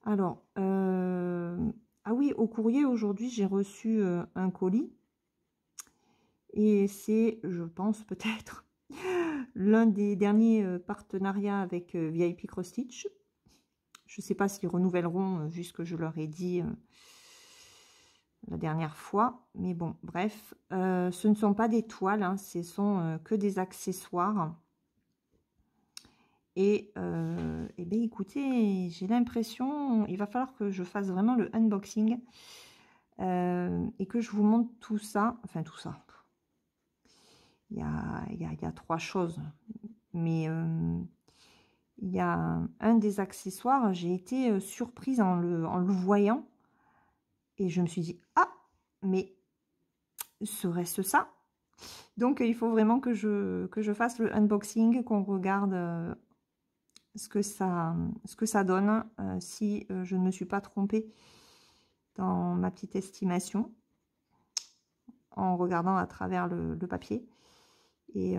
Alors, ah oui, au courrier aujourd'hui, j'ai reçu un colis. Et c'est, je pense, peut-être l'un des derniers partenariats avec VIP Cross Stitch. Je ne sais pas s'ils renouvelleront, vu ce que je leur ai dit la dernière fois. Mais bon, bref. Ce ne sont pas des toiles, hein, ce sont que des accessoires. Et bien, écoutez, j'ai l'impression, il va falloir que je fasse vraiment le unboxing. Et que je vous montre tout ça. Enfin, tout ça. Il y a 3 choses. Mais il y a un des accessoires, j'ai été surprise en le voyant. Et je me suis dit, ah, mais serait-ce ça? Donc, il faut vraiment que je fasse le unboxing, qu'on regarde ce que ça donne, si je ne me suis pas trompée dans ma petite estimation, en regardant à travers le papier. Et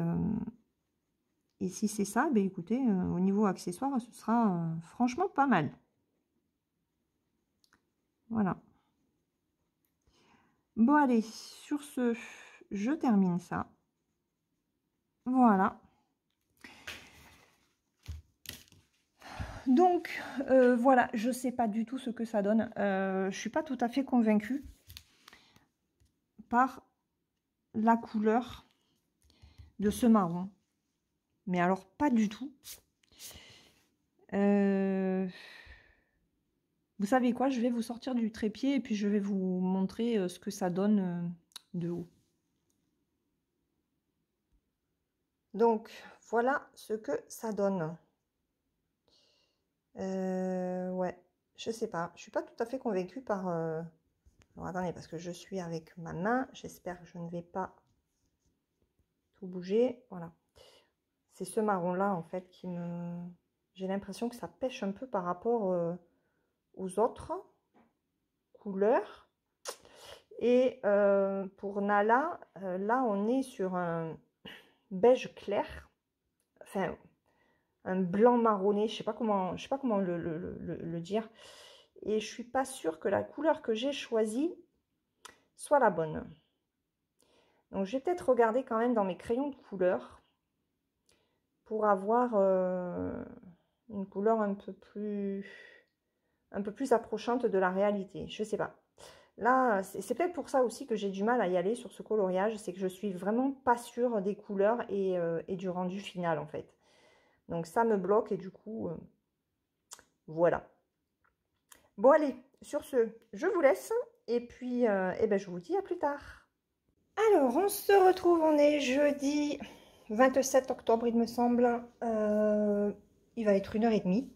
si c'est ça, ben écoutez, au niveau accessoire, ce sera franchement pas mal. Voilà. Bon, allez, sur ce, je termine ça. Voilà. Donc, voilà, je ne sais pas du tout ce que ça donne. Je ne suis pas tout à fait convaincue par la couleur de ce marron. Mais alors, pas du tout. Vous savez quoi? Je vais vous sortir du trépied et puis je vais vous montrer ce que ça donne de haut. Donc, voilà ce que ça donne. Ouais, je sais pas. Je suis pas tout à fait convaincue par... Alors, attendez, parce que je suis avec ma main. J'espère que je ne vais pas tout bouger. Voilà. C'est ce marron-là, en fait, qui me... J'ai l'impression que ça pêche un peu par rapport aux autres couleurs. Et pour Nala, là, on est sur un beige clair. Enfin, un blanc marronné. Je sais pas comment le dire. Et je suis pas sûre que la couleur que j'ai choisie soit la bonne. Donc, je vais peut-être regarder quand même dans mes crayons de couleur pour avoir une couleur un peu plus approchante de la réalité. Je sais pas. Là, c'est peut-être pour ça aussi que j'ai du mal à y aller sur ce coloriage. C'est que je suis vraiment pas sûre des couleurs et du rendu final, en fait. Donc, ça me bloque et du coup, voilà. Bon, allez, sur ce, je vous laisse. Et puis, eh ben, je vous dis à plus tard. Alors, on se retrouve, on est jeudi 27 octobre, il me semble. Il va être 1h30.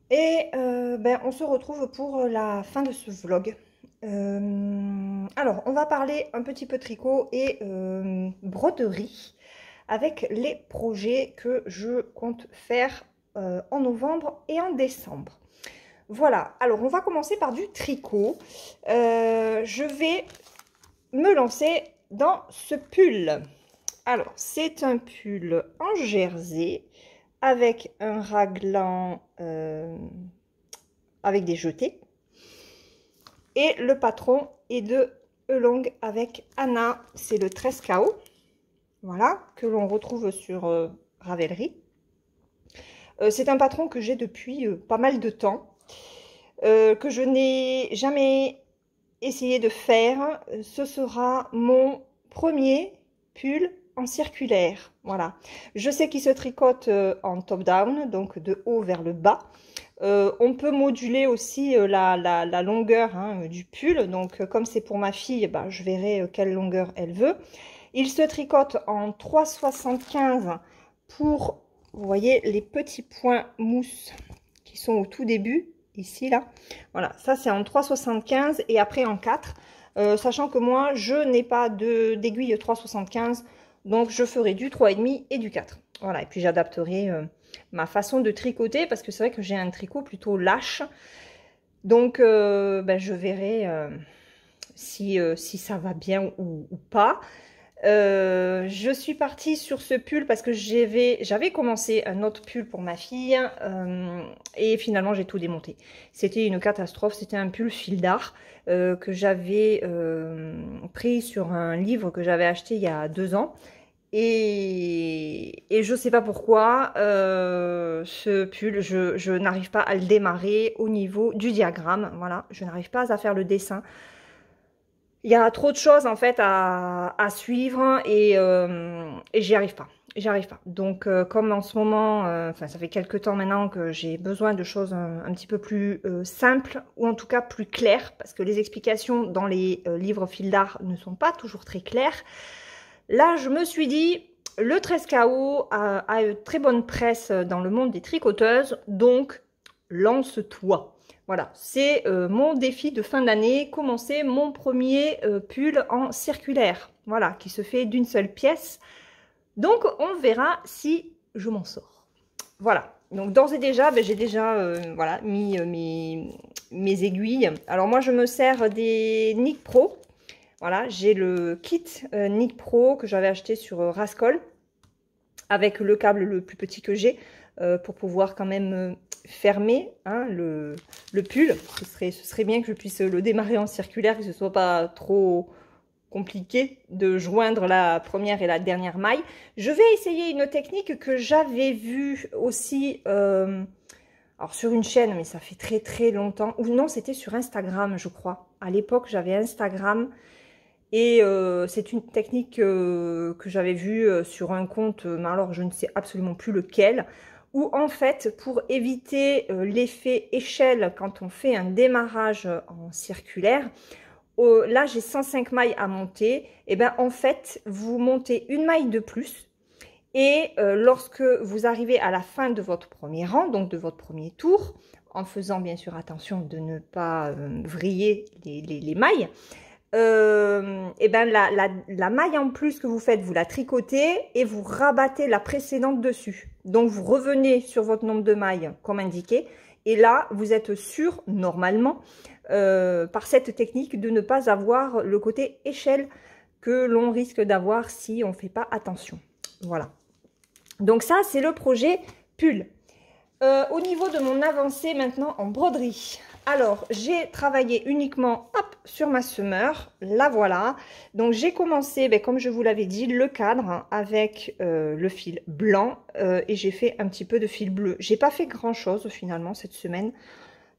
Et ben, on se retrouve pour la fin de ce vlog. Alors, on va parler un petit peu tricot et broderie avec les projets que je compte faire en novembre et en décembre. Voilà, alors on va commencer par du tricot. Je vais me lancer dans ce pull. Alors, c'est un pull en jersey avec un raglan avec des jetés. Et le patron est de Elong avec Anna. C'est le 13 KO. Voilà, que l'on retrouve sur Ravelry. C'est un patron que j'ai depuis pas mal de temps. Que je n'ai jamais essayé de faire. Ce sera mon premier pull en circulaire. Voilà. Je sais qu'il se tricote en top-down, donc de haut vers le bas. On peut moduler aussi la longueur du pull. Donc, comme c'est pour ma fille, bah, je verrai quelle longueur elle veut. Il se tricote en 3,75 pour, vous voyez, les petits points mousse qui sont au tout début, ici, là. Voilà, ça c'est en 3,75 et après en 4. Sachant que moi, je n'ai pas d'aiguille 3,75, donc je ferai du 3,5 et du 4. Voilà, et puis j'adapterai ma façon de tricoter parce que c'est vrai que j'ai un tricot plutôt lâche. Donc, ben, je verrai si ça va bien ou pas. Je suis partie sur ce pull parce que j'avais commencé un autre pull pour ma fille et finalement j'ai tout démonté. C'était une catastrophe, c'était un pull fil d'art que j'avais pris sur un livre que j'avais acheté il y a 2 ans. Et je sais pas pourquoi ce pull, je n'arrive pas à le démarrer au niveau du diagramme. Voilà, je n'arrive pas à faire le dessin. Il y a trop de choses en fait à suivre et j'y arrive pas. J'y arrive pas. Donc comme en ce moment, enfin ça fait quelques temps maintenant que j'ai besoin de choses un petit peu plus simples ou en tout cas plus claires parce que les explications dans les livres fil d'art ne sont pas toujours très claires. Là je me suis dit le 13 KO a une très bonne presse dans le monde des tricoteuses, donc lance-toi. Voilà, c'est mon défi de fin d'année, commencer mon premier pull en circulaire, voilà, qui se fait d'une seule pièce. Donc, on verra si je m'en sors. Voilà, donc d'ores et déjà, ben, j'ai déjà voilà, mis mes aiguilles. Alors moi, je me sers des Nick Pro. Voilà, j'ai le kit Nick Pro que j'avais acheté sur Rascol avec le câble le plus petit que j'ai pour pouvoir quand même fermer le pull. Ce serait bien que je puisse le démarrer en circulaire, que ce soit pas trop compliqué de joindre la première et la dernière maille. Je vais essayer une technique que j'avais vue aussi alors sur une chaîne, mais ça fait très très longtemps, ou non, c'était sur Instagram, je crois. À l'époque, j'avais Instagram et c'est une technique que j'avais vue sur un compte, mais alors je ne sais absolument plus lequel, où en fait, pour éviter l'effet échelle quand on fait un démarrage en circulaire, là j'ai 105 mailles à monter, et bien en fait, vous montez une maille de plus. Et lorsque vous arrivez à la fin de votre premier rang, donc de votre premier tour, en faisant bien sûr attention de ne pas vriller les mailles, et ben la maille en plus que vous faites, vous la tricotez et vous rabattez la précédente dessus. Donc vous revenez sur votre nombre de mailles comme indiqué. Et là, vous êtes sûr, normalement, par cette technique, de ne pas avoir le côté échelle que l'on risque d'avoir si on ne fait pas attention. Voilà. Donc ça, c'est le projet pull. Au niveau de mon avancée maintenant en broderie. Alors, j'ai travaillé uniquement hop, sur ma semeur. La voilà. Donc, j'ai commencé, comme je vous l'avais dit, le cadre avec le fil blanc. Et j'ai fait un petit peu de fil bleu. J'ai pas fait grand-chose finalement cette semaine.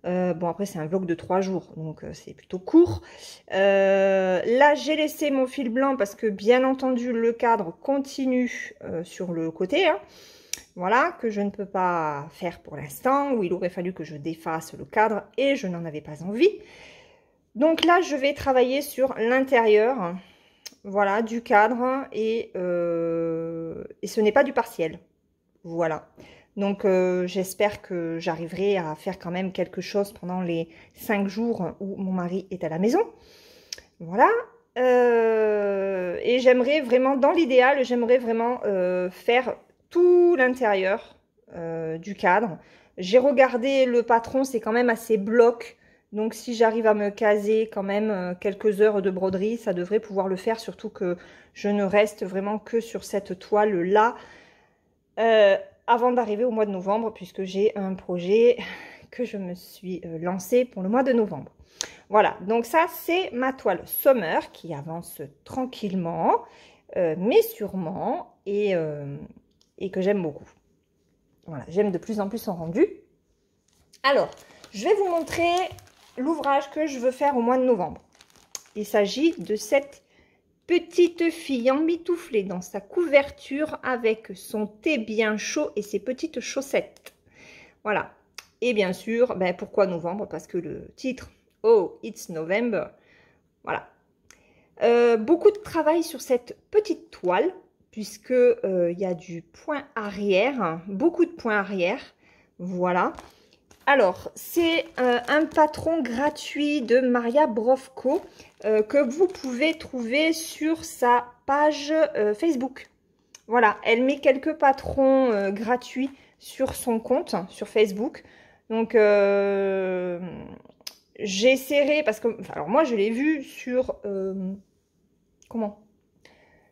Bon, après, c'est un vlog de 3 jours, donc c'est plutôt court. Là, j'ai laissé mon fil blanc parce que, bien entendu, le cadre continue sur le côté. Hein. Voilà, que je ne peux pas faire pour l'instant, où il aurait fallu que je défasse le cadre et je n'en avais pas envie. Donc là, je vais travailler sur l'intérieur, voilà, du cadre et ce n'est pas du partiel. Voilà. Donc, j'espère que j'arriverai à faire quand même quelque chose pendant les 5 jours où mon mari est à la maison. Voilà. Et j'aimerais vraiment, dans l'idéal, j'aimerais vraiment faire tout l'intérieur du cadre. J'ai regardé le patron, c'est quand même assez bloc. Donc, si j'arrive à me caser quand même quelques heures de broderie, ça devrait pouvoir le faire. Surtout que je ne reste vraiment que sur cette toile-là. Avant d'arriver au mois de novembre, puisque j'ai un projet que je me suis lancé pour le mois de novembre. Voilà, donc ça c'est ma toile Summer qui avance tranquillement, mais sûrement, et que j'aime beaucoup. Voilà, j'aime de plus en plus son rendu. Alors, je vais vous montrer l'ouvrage que je veux faire au mois de novembre. Il s'agit de cette petite fille emmitouflée dans sa couverture avec son thé bien chaud et ses petites chaussettes. Voilà. Et bien sûr, pourquoi novembre? Parce que le titre, Oh, it's November. Voilà. Beaucoup de travail sur cette petite toile, puisque il y a du point arrière, beaucoup de points arrière. Voilà. Alors, c'est un patron gratuit de Maria Brovko que vous pouvez trouver sur sa page Facebook. Voilà, elle met quelques patrons gratuits sur son compte, sur Facebook. Donc, j'essaierai, parce que, alors moi je l'ai vu sur,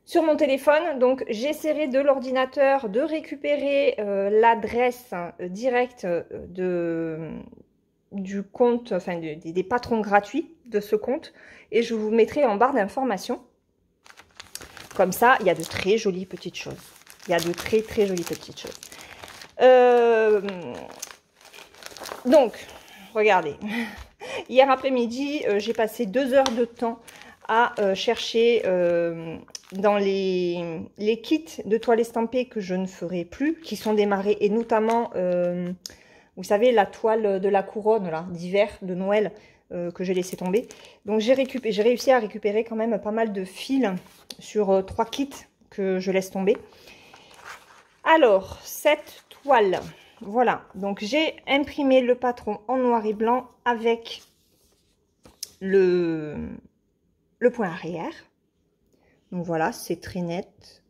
sur mon téléphone, donc j'essaierai de l'ordinateur de récupérer l'adresse directe du compte, enfin des patrons gratuits de ce compte, et je vous mettrai en barre d'informations. Comme ça, il y a de très jolies petites choses. Il y a de très très jolies petites choses. Donc, regardez. Hier après-midi, j'ai passé 2 heures de temps à chercher dans les kits de toiles estampées que je ne ferai plus, qui sont démarrés, et notamment, vous savez, la toile de la couronne là d'hiver, de Noël, que j'ai laissé tomber. Donc j'ai réussi à récupérer quand même pas mal de fils sur 3 kits que je laisse tomber. Alors, cette toile, voilà, donc j'ai imprimé le patron en noir et blanc avec le point arrière. Donc voilà, c'est très net.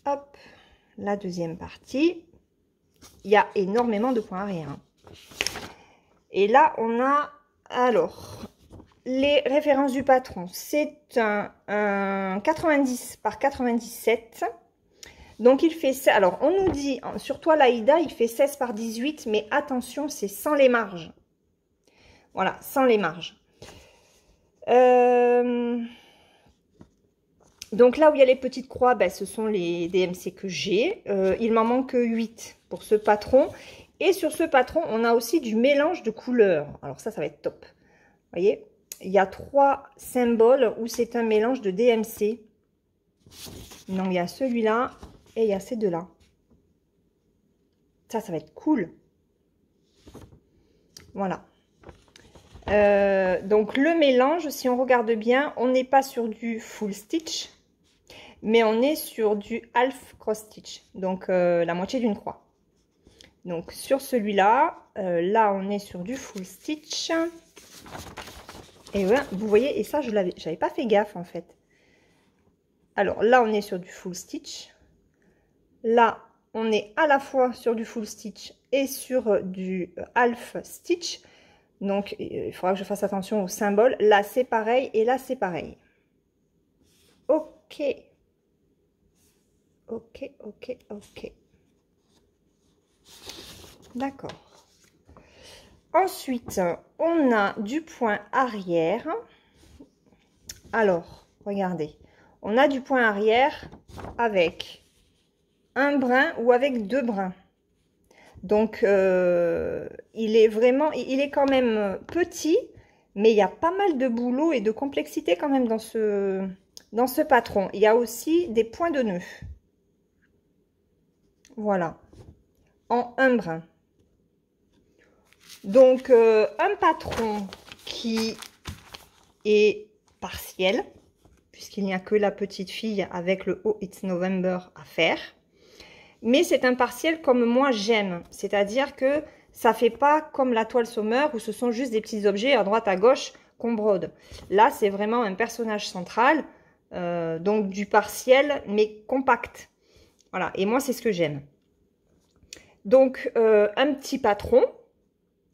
Hop, la deuxième partie. Il y a énormément de points arrière. Et là, on a, alors, les références du patron. C'est un 90 par 97. Donc, il fait ça. Alors, on nous dit, sur toile Aïda, il fait 16 par 18. Mais attention, c'est sans les marges. Voilà, sans les marges. Donc là où il y a les petites croix, ben, ce sont les DMC que j'ai. Il m'en manque 8 pour ce patron. Et sur ce patron, on a aussi du mélange de couleurs. Alors ça va être top. Vous voyez, il y a 3 symboles où c'est un mélange de DMC. Donc il y a celui-là et il y a ces deux-là. Ça va être cool. Voilà. Donc le mélange, si on regarde bien, on n'est pas sur du full stitch, mais on est sur du half cross stitch, donc la moitié d'une croix. Donc sur celui-là, là on est sur du full stitch. Et voilà, vous voyez, et ça j'avais pas fait gaffe en fait. Alors là on est sur du full stitch. Là on est à la fois sur du full stitch et sur du half stitch. Donc, il faudra que je fasse attention au symbole. Là, c'est pareil et là, c'est pareil. Ok. Ok, ok, ok. D'accord. Ensuite, on a du point arrière. Alors, regardez. On a du point arrière avec un brin ou avec 2 brins. Donc, il est quand même petit, mais il y a pas mal de boulot et de complexité quand même dans ce patron. Il y a aussi des points de nœud. Voilà, en un brin. Donc, un patron qui est partiel, puisqu'il n'y a que la petite fille avec le Oh It's November à faire. Mais c'est un partiel comme moi j'aime, c'est-à-dire que ça fait pas comme la toile Sommer où ce sont juste des petits objets à droite à gauche qu'on brode. Là c'est vraiment un personnage central, donc du partiel mais compact. Voilà, et moi c'est ce que j'aime. Donc un petit patron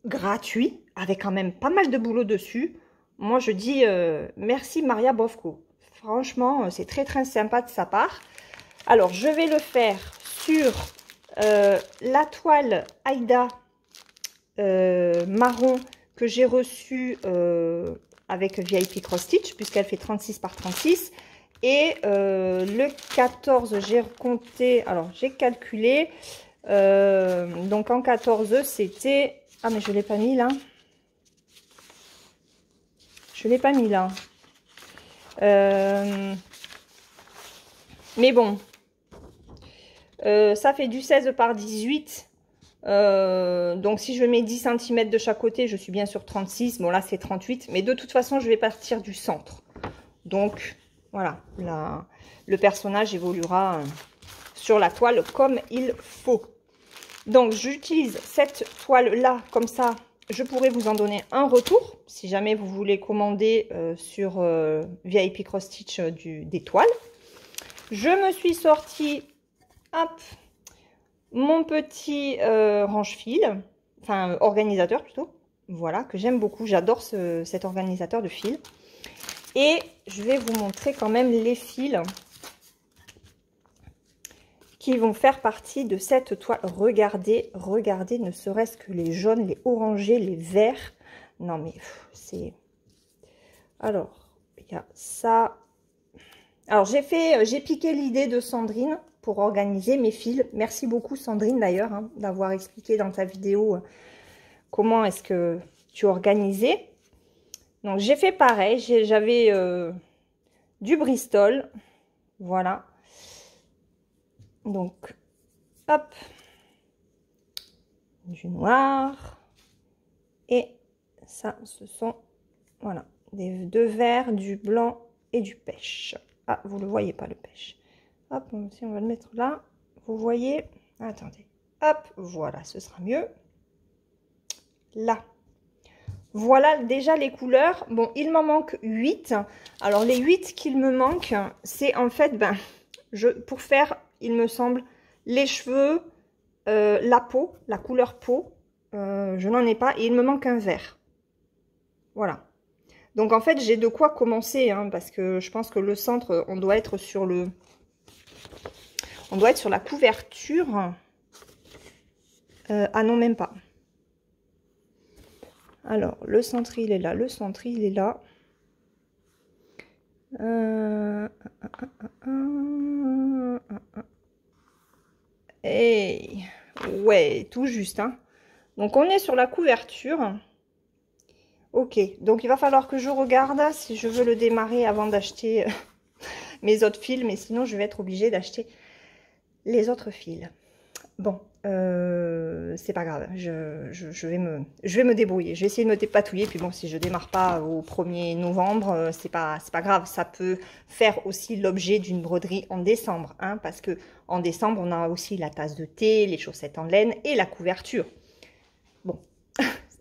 gratuit avec quand même pas mal de boulot dessus. Moi je dis merci Maria Bofko. Franchement c'est très très sympa de sa part. Alors je vais le faire sur la toile Aïda marron que j'ai reçue avec VIP Cross Stitch, puisqu'elle fait 36 par 36. Et le 14, j'ai compté, alors j'ai calculé, donc en 14, c'était... Ah, mais je ne l'ai pas mis là. Je ne l'ai pas mis là. Mais bon. Ça fait du 16 par 18. Donc si je mets 10 cm de chaque côté, je suis bien sur 36. Bon là c'est 38. Mais de toute façon je vais partir du centre. Donc voilà, le personnage évoluera sur la toile comme il faut. Donc j'utilise cette toile là comme ça. Je pourrais vous en donner un retour si jamais vous voulez commander sur VIP Cross Stitch des toiles. Je me suis sortie... Hop, mon petit range-fil, enfin organisateur plutôt, voilà, que j'aime beaucoup. J'adore cet organisateur de fils. Et je vais vous montrer quand même les fils qui vont faire partie de cette toile. Regardez, regardez, ne serait-ce que les jaunes, les orangés, les verts. Non mais c'est... Alors, il y a ça. Alors j'ai piqué l'idée de Sandrine pour organiser mes fils. Merci beaucoup Sandrine d'ailleurs hein, d'avoir expliqué dans ta vidéo comment est-ce que tu organisais. Donc j'ai fait pareil, j'avais du Bristol, voilà. Donc hop, du noir et ça ce sont voilà des 2 verts, du blanc et du pêche. Ah vous le voyez pas le pêche. Hop, si on va le mettre là, vous voyez, attendez, hop, voilà, ce sera mieux. Là, voilà déjà les couleurs. Bon, il m'en manque 8. Alors, les 8 qu'il me manque, c'est en fait, pour faire, il me semble, les cheveux, la peau, la couleur peau, je n'en ai pas, et il me manque un vert. Voilà. Donc, en fait, j'ai de quoi commencer, hein, parce que je pense que le centre, on doit être sur le... On doit être sur la couverture. Ah non, même pas. Alors, le centre, il est là. Le centre, il est là. Et ouais, tout juste, hein. Donc on est sur la couverture. Ok, donc il va falloir que je regarde si je veux le démarrer avant d'acheter mes autres fils, mais sinon je vais être obligée d'acheter les autres fils. Bon, c'est pas grave, je vais me débrouiller. Je vais essayer de me dépatouiller, puis bon, si je démarre pas au 1er novembre, c'est pas grave. Ça peut faire aussi l'objet d'une broderie en décembre, hein, parce que en décembre, on a aussi la tasse de thé, les chaussettes en laine et la couverture. Bon,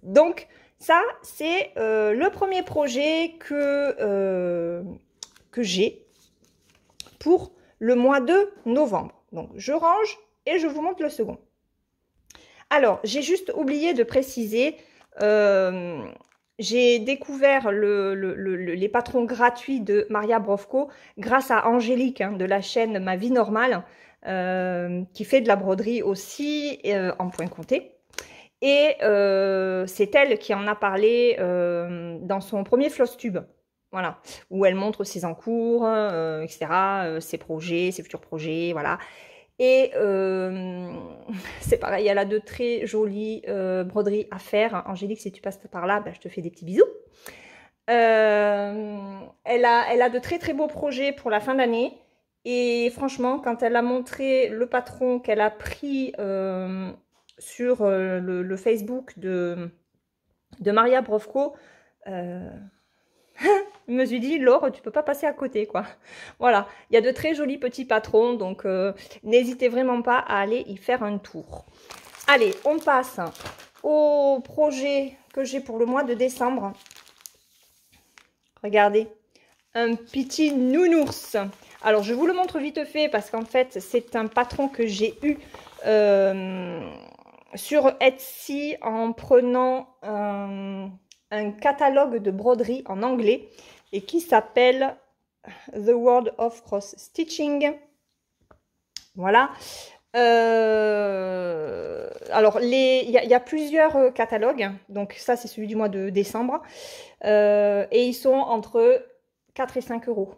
donc ça, c'est le premier projet que j'ai pour le mois de novembre. Donc, je range et je vous montre le second. Alors, j'ai juste oublié de préciser, j'ai découvert les patrons gratuits de Maria Brovko grâce à Angélique, hein, de la chaîne Ma Vie Normale, qui fait de la broderie aussi en point compté. Et c'est elle qui en a parlé dans son premier Flosstube. Voilà, où elle montre ses encours, etc., ses projets, ses futurs projets, voilà. Et c'est pareil, elle a de très jolies broderies à faire. Angélique, si tu passes par là, ben, je te fais des petits bisous. Elle a de très très beaux projets pour la fin d'année. Et franchement, quand elle a montré le patron qu'elle a pris sur le Facebook de Maria Brovko, je me suis dit, Laure, tu peux pas passer à côté, quoi. Voilà, il y a de très jolis petits patrons, donc n'hésitez vraiment pas à aller y faire un tour. Allez, on passe au projet que j'ai pour le mois de décembre. Regardez, un petit nounours. Alors, je vous le montre vite fait parce qu'en fait, c'est un patron que j'ai eu sur Etsy en prenant un catalogue de broderie en anglais et qui s'appelle The World of Cross Stitching. Voilà. Alors, il y a plusieurs catalogues. Donc, ça, c'est celui du mois de décembre. Et ils sont entre 4 et 5 euros.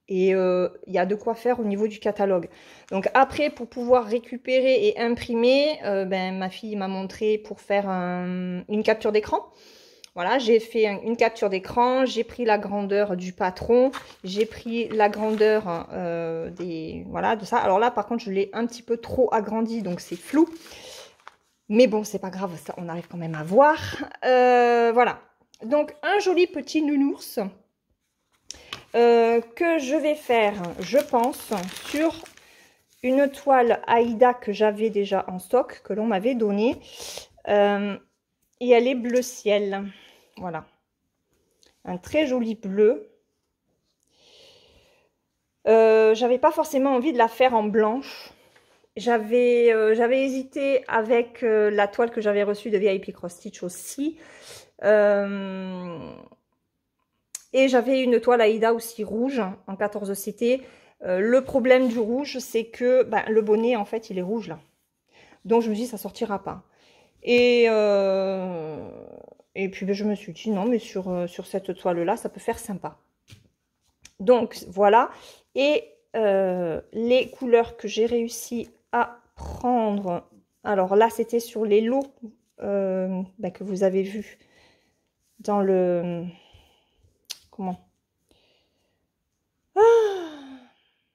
Et il y a de quoi faire au niveau du catalogue. Donc après, pour pouvoir récupérer et imprimer, ben, ma fille m'a montré pour faire une capture d'écran. Voilà, j'ai fait une capture d'écran, j'ai pris la grandeur du patron, j'ai pris la grandeur voilà, de ça. Alors là, par contre, je l'ai un petit peu trop agrandi, donc c'est flou. Mais bon, c'est pas grave, ça, on arrive quand même à voir. Voilà, donc un joli petit nounours. Que je vais faire, je pense, sur une toile Aïda que j'avais déjà en stock, que l'on m'avait donnée. Et elle est bleu ciel. Voilà. Un très joli bleu. J'avais pas forcément envie de la faire en blanche. J'avais hésité avec la toile que j'avais reçue de VIP Cross Stitch aussi. Et j'avais une toile Aïda aussi rouge en 14 CT. Le problème du rouge, c'est que ben, le bonnet, en fait, il est rouge là. Donc, je me suis dit, ça sortira pas. Et puis, ben, je me suis dit, non, mais sur cette toile-là, ça peut faire sympa. Donc, voilà. Et les couleurs que j'ai réussi à prendre. Alors là, c'était sur les lots ben, que vous avez vus dans le...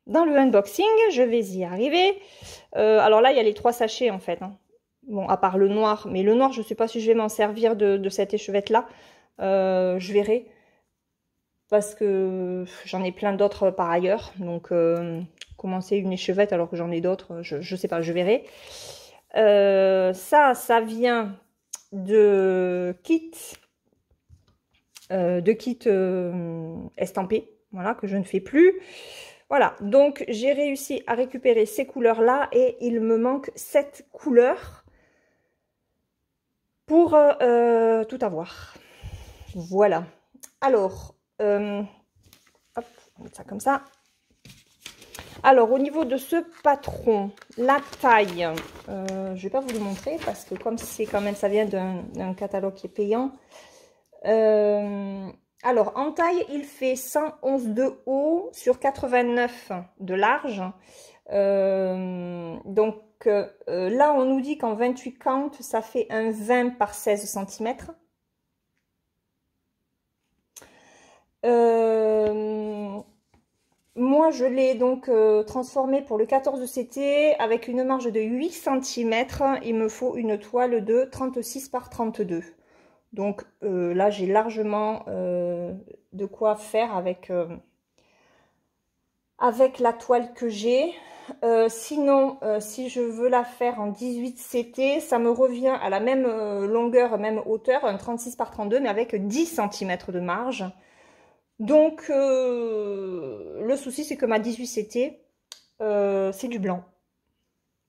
Dans le unboxing, je vais y arriver. Alors là, il y a les 3 sachets en fait. Hein. Bon, à part le noir. Mais le noir, je ne sais pas si je vais m'en servir de cette échevette-là. Je verrai. Parce que j'en ai plein d'autres par ailleurs. Donc, commencer une échevette alors que j'en ai d'autres, je ne sais pas, je verrai. Ça vient de kit estampé, voilà, que je ne fais plus. Voilà, donc j'ai réussi à récupérer ces couleurs-là et il me manque 7 couleurs pour tout avoir. Voilà. Alors, hop, on va mettre ça comme ça. Alors, au niveau de ce patron, la taille, je ne vais pas vous le montrer parce que comme c'est quand même, ça vient d'un catalogue qui est payant. Alors, en taille, il fait 111 de haut sur 89 de large. Donc, là, on nous dit qu'en 28 count, ça fait un 20 par 16 cm. Moi, je l'ai donc transformé pour le 14 CT avec une marge de 8 cm. Il me faut une toile de 36 par 32. Donc là, j'ai largement de quoi faire avec la toile que j'ai. Sinon, si je veux la faire en 18 CT, ça me revient à la même longueur, même hauteur, un 36 par 32, mais avec 10 cm de marge. Donc, le souci, c'est que ma 18 CT, c'est du blanc.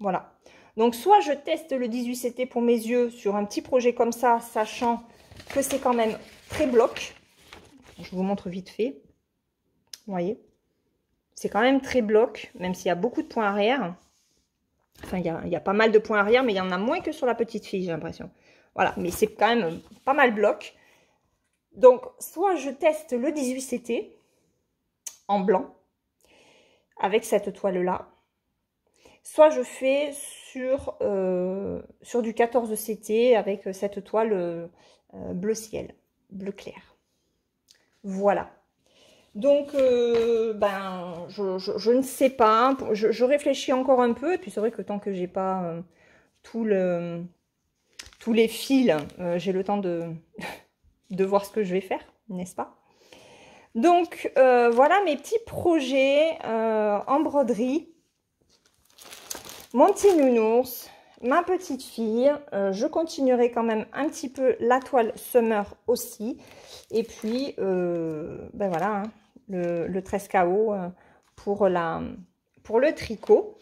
Voilà. Donc, soit je teste le 18 CT pour mes yeux sur un petit projet comme ça, sachant que c'est quand même très bloc. Je vous montre vite fait. Vous voyez, c'est quand même très bloc, même s'il y a beaucoup de points arrière. Enfin, il y a pas mal de points arrière, mais il y en a moins que sur la petite fille, j'ai l'impression. Voilà, mais c'est quand même pas mal bloc. Donc, soit je teste le 18 CT en blanc, avec cette toile-là. Soit je fais sur du 14 CT avec cette toile bleu ciel, bleu clair. Voilà. Donc, je ne sais pas. Je réfléchis encore un peu. Et puis, c'est vrai que tant que j'ai pas tous les fils, j'ai le temps de voir ce que je vais faire, n'est-ce pas? Donc, voilà mes petits projets en broderie. Mon petit nounours, ma petite fille. Je continuerai quand même un petit peu la toile Summer aussi. Et puis, voilà, hein, le 13 KO pour le tricot.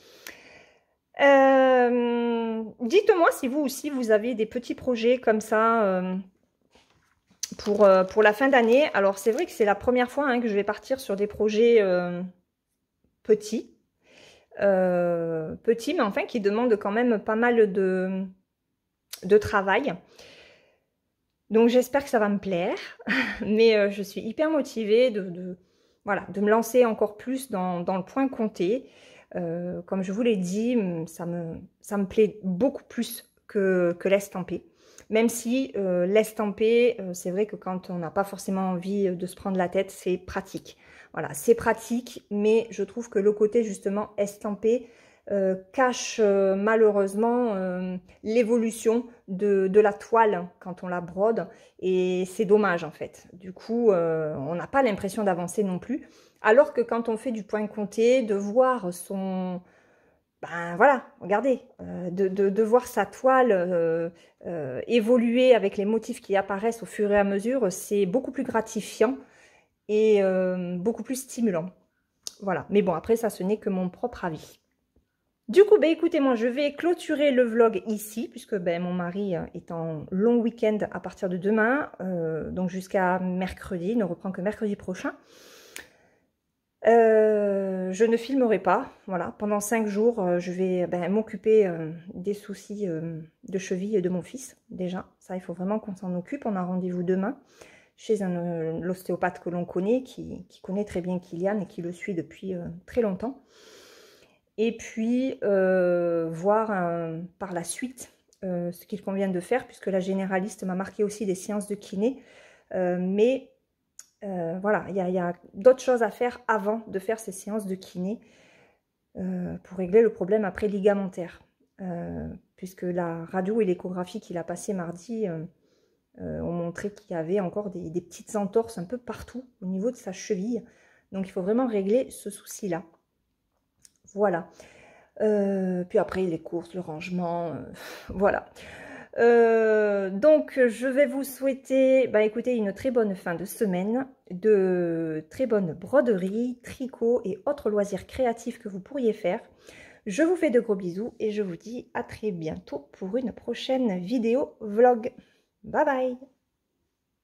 Dites-moi si vous aussi, vous avez des petits projets comme ça pour la fin d'année. Alors, c'est vrai que c'est la première fois hein, que je vais partir sur des projets petits. Mais enfin qui demandent quand même pas mal de travail. Donc j'espère que ça va me plaire, mais je suis hyper motivée de me lancer encore plus dans le point compté. Comme je vous l'ai dit, ça me plaît beaucoup plus que l'estampé. Même si l'estampé, c'est vrai que quand on n'a pas forcément envie de se prendre la tête, c'est pratique. Voilà, c'est pratique, mais je trouve que le côté justement estampé cache malheureusement l'évolution de la toile quand on la brode, et c'est dommage en fait. Du coup, on n'a pas l'impression d'avancer non plus, alors que quand on fait du point compté, de voir son... Ben voilà, regardez, de voir sa toile évoluer avec les motifs qui apparaissent au fur et à mesure, c'est beaucoup plus gratifiant et beaucoup plus stimulant. Voilà, mais bon, après ça, ce n'est que mon propre avis. Du coup, écoutez, moi, je vais clôturer le vlog ici, puisque mon mari est en long week-end à partir de demain, donc jusqu'à mercredi, il ne reprend que mercredi prochain. Je ne filmerai pas, voilà, pendant 5 jours, je vais m'occuper des soucis de cheville de mon fils, déjà, ça, il faut vraiment qu'on s'en occupe. On a rendez-vous demain chez l'ostéopathe que l'on connaît, qui connaît très bien Kylian et qui le suit depuis très longtemps. Et puis, voir par la suite ce qu'il convient de faire, puisque la généraliste m'a marqué aussi des séances de kiné, voilà, il y a d'autres choses à faire avant de faire ces séances de kiné pour régler le problème après ligamentaire. Puisque la radio et l'échographie qu'il a passé mardi ont montré qu'il y avait encore des petites entorses un peu partout au niveau de sa cheville. Donc, il faut vraiment régler ce souci-là. Voilà. Puis après, les courses, le rangement, voilà. Donc, je vais vous souhaiter, écoutez, une très bonne fin de semaine, de très bonnes broderies, tricots et autres loisirs créatifs que vous pourriez faire. Je vous fais de gros bisous et je vous dis à très bientôt pour une prochaine vidéo vlog. Bye bye!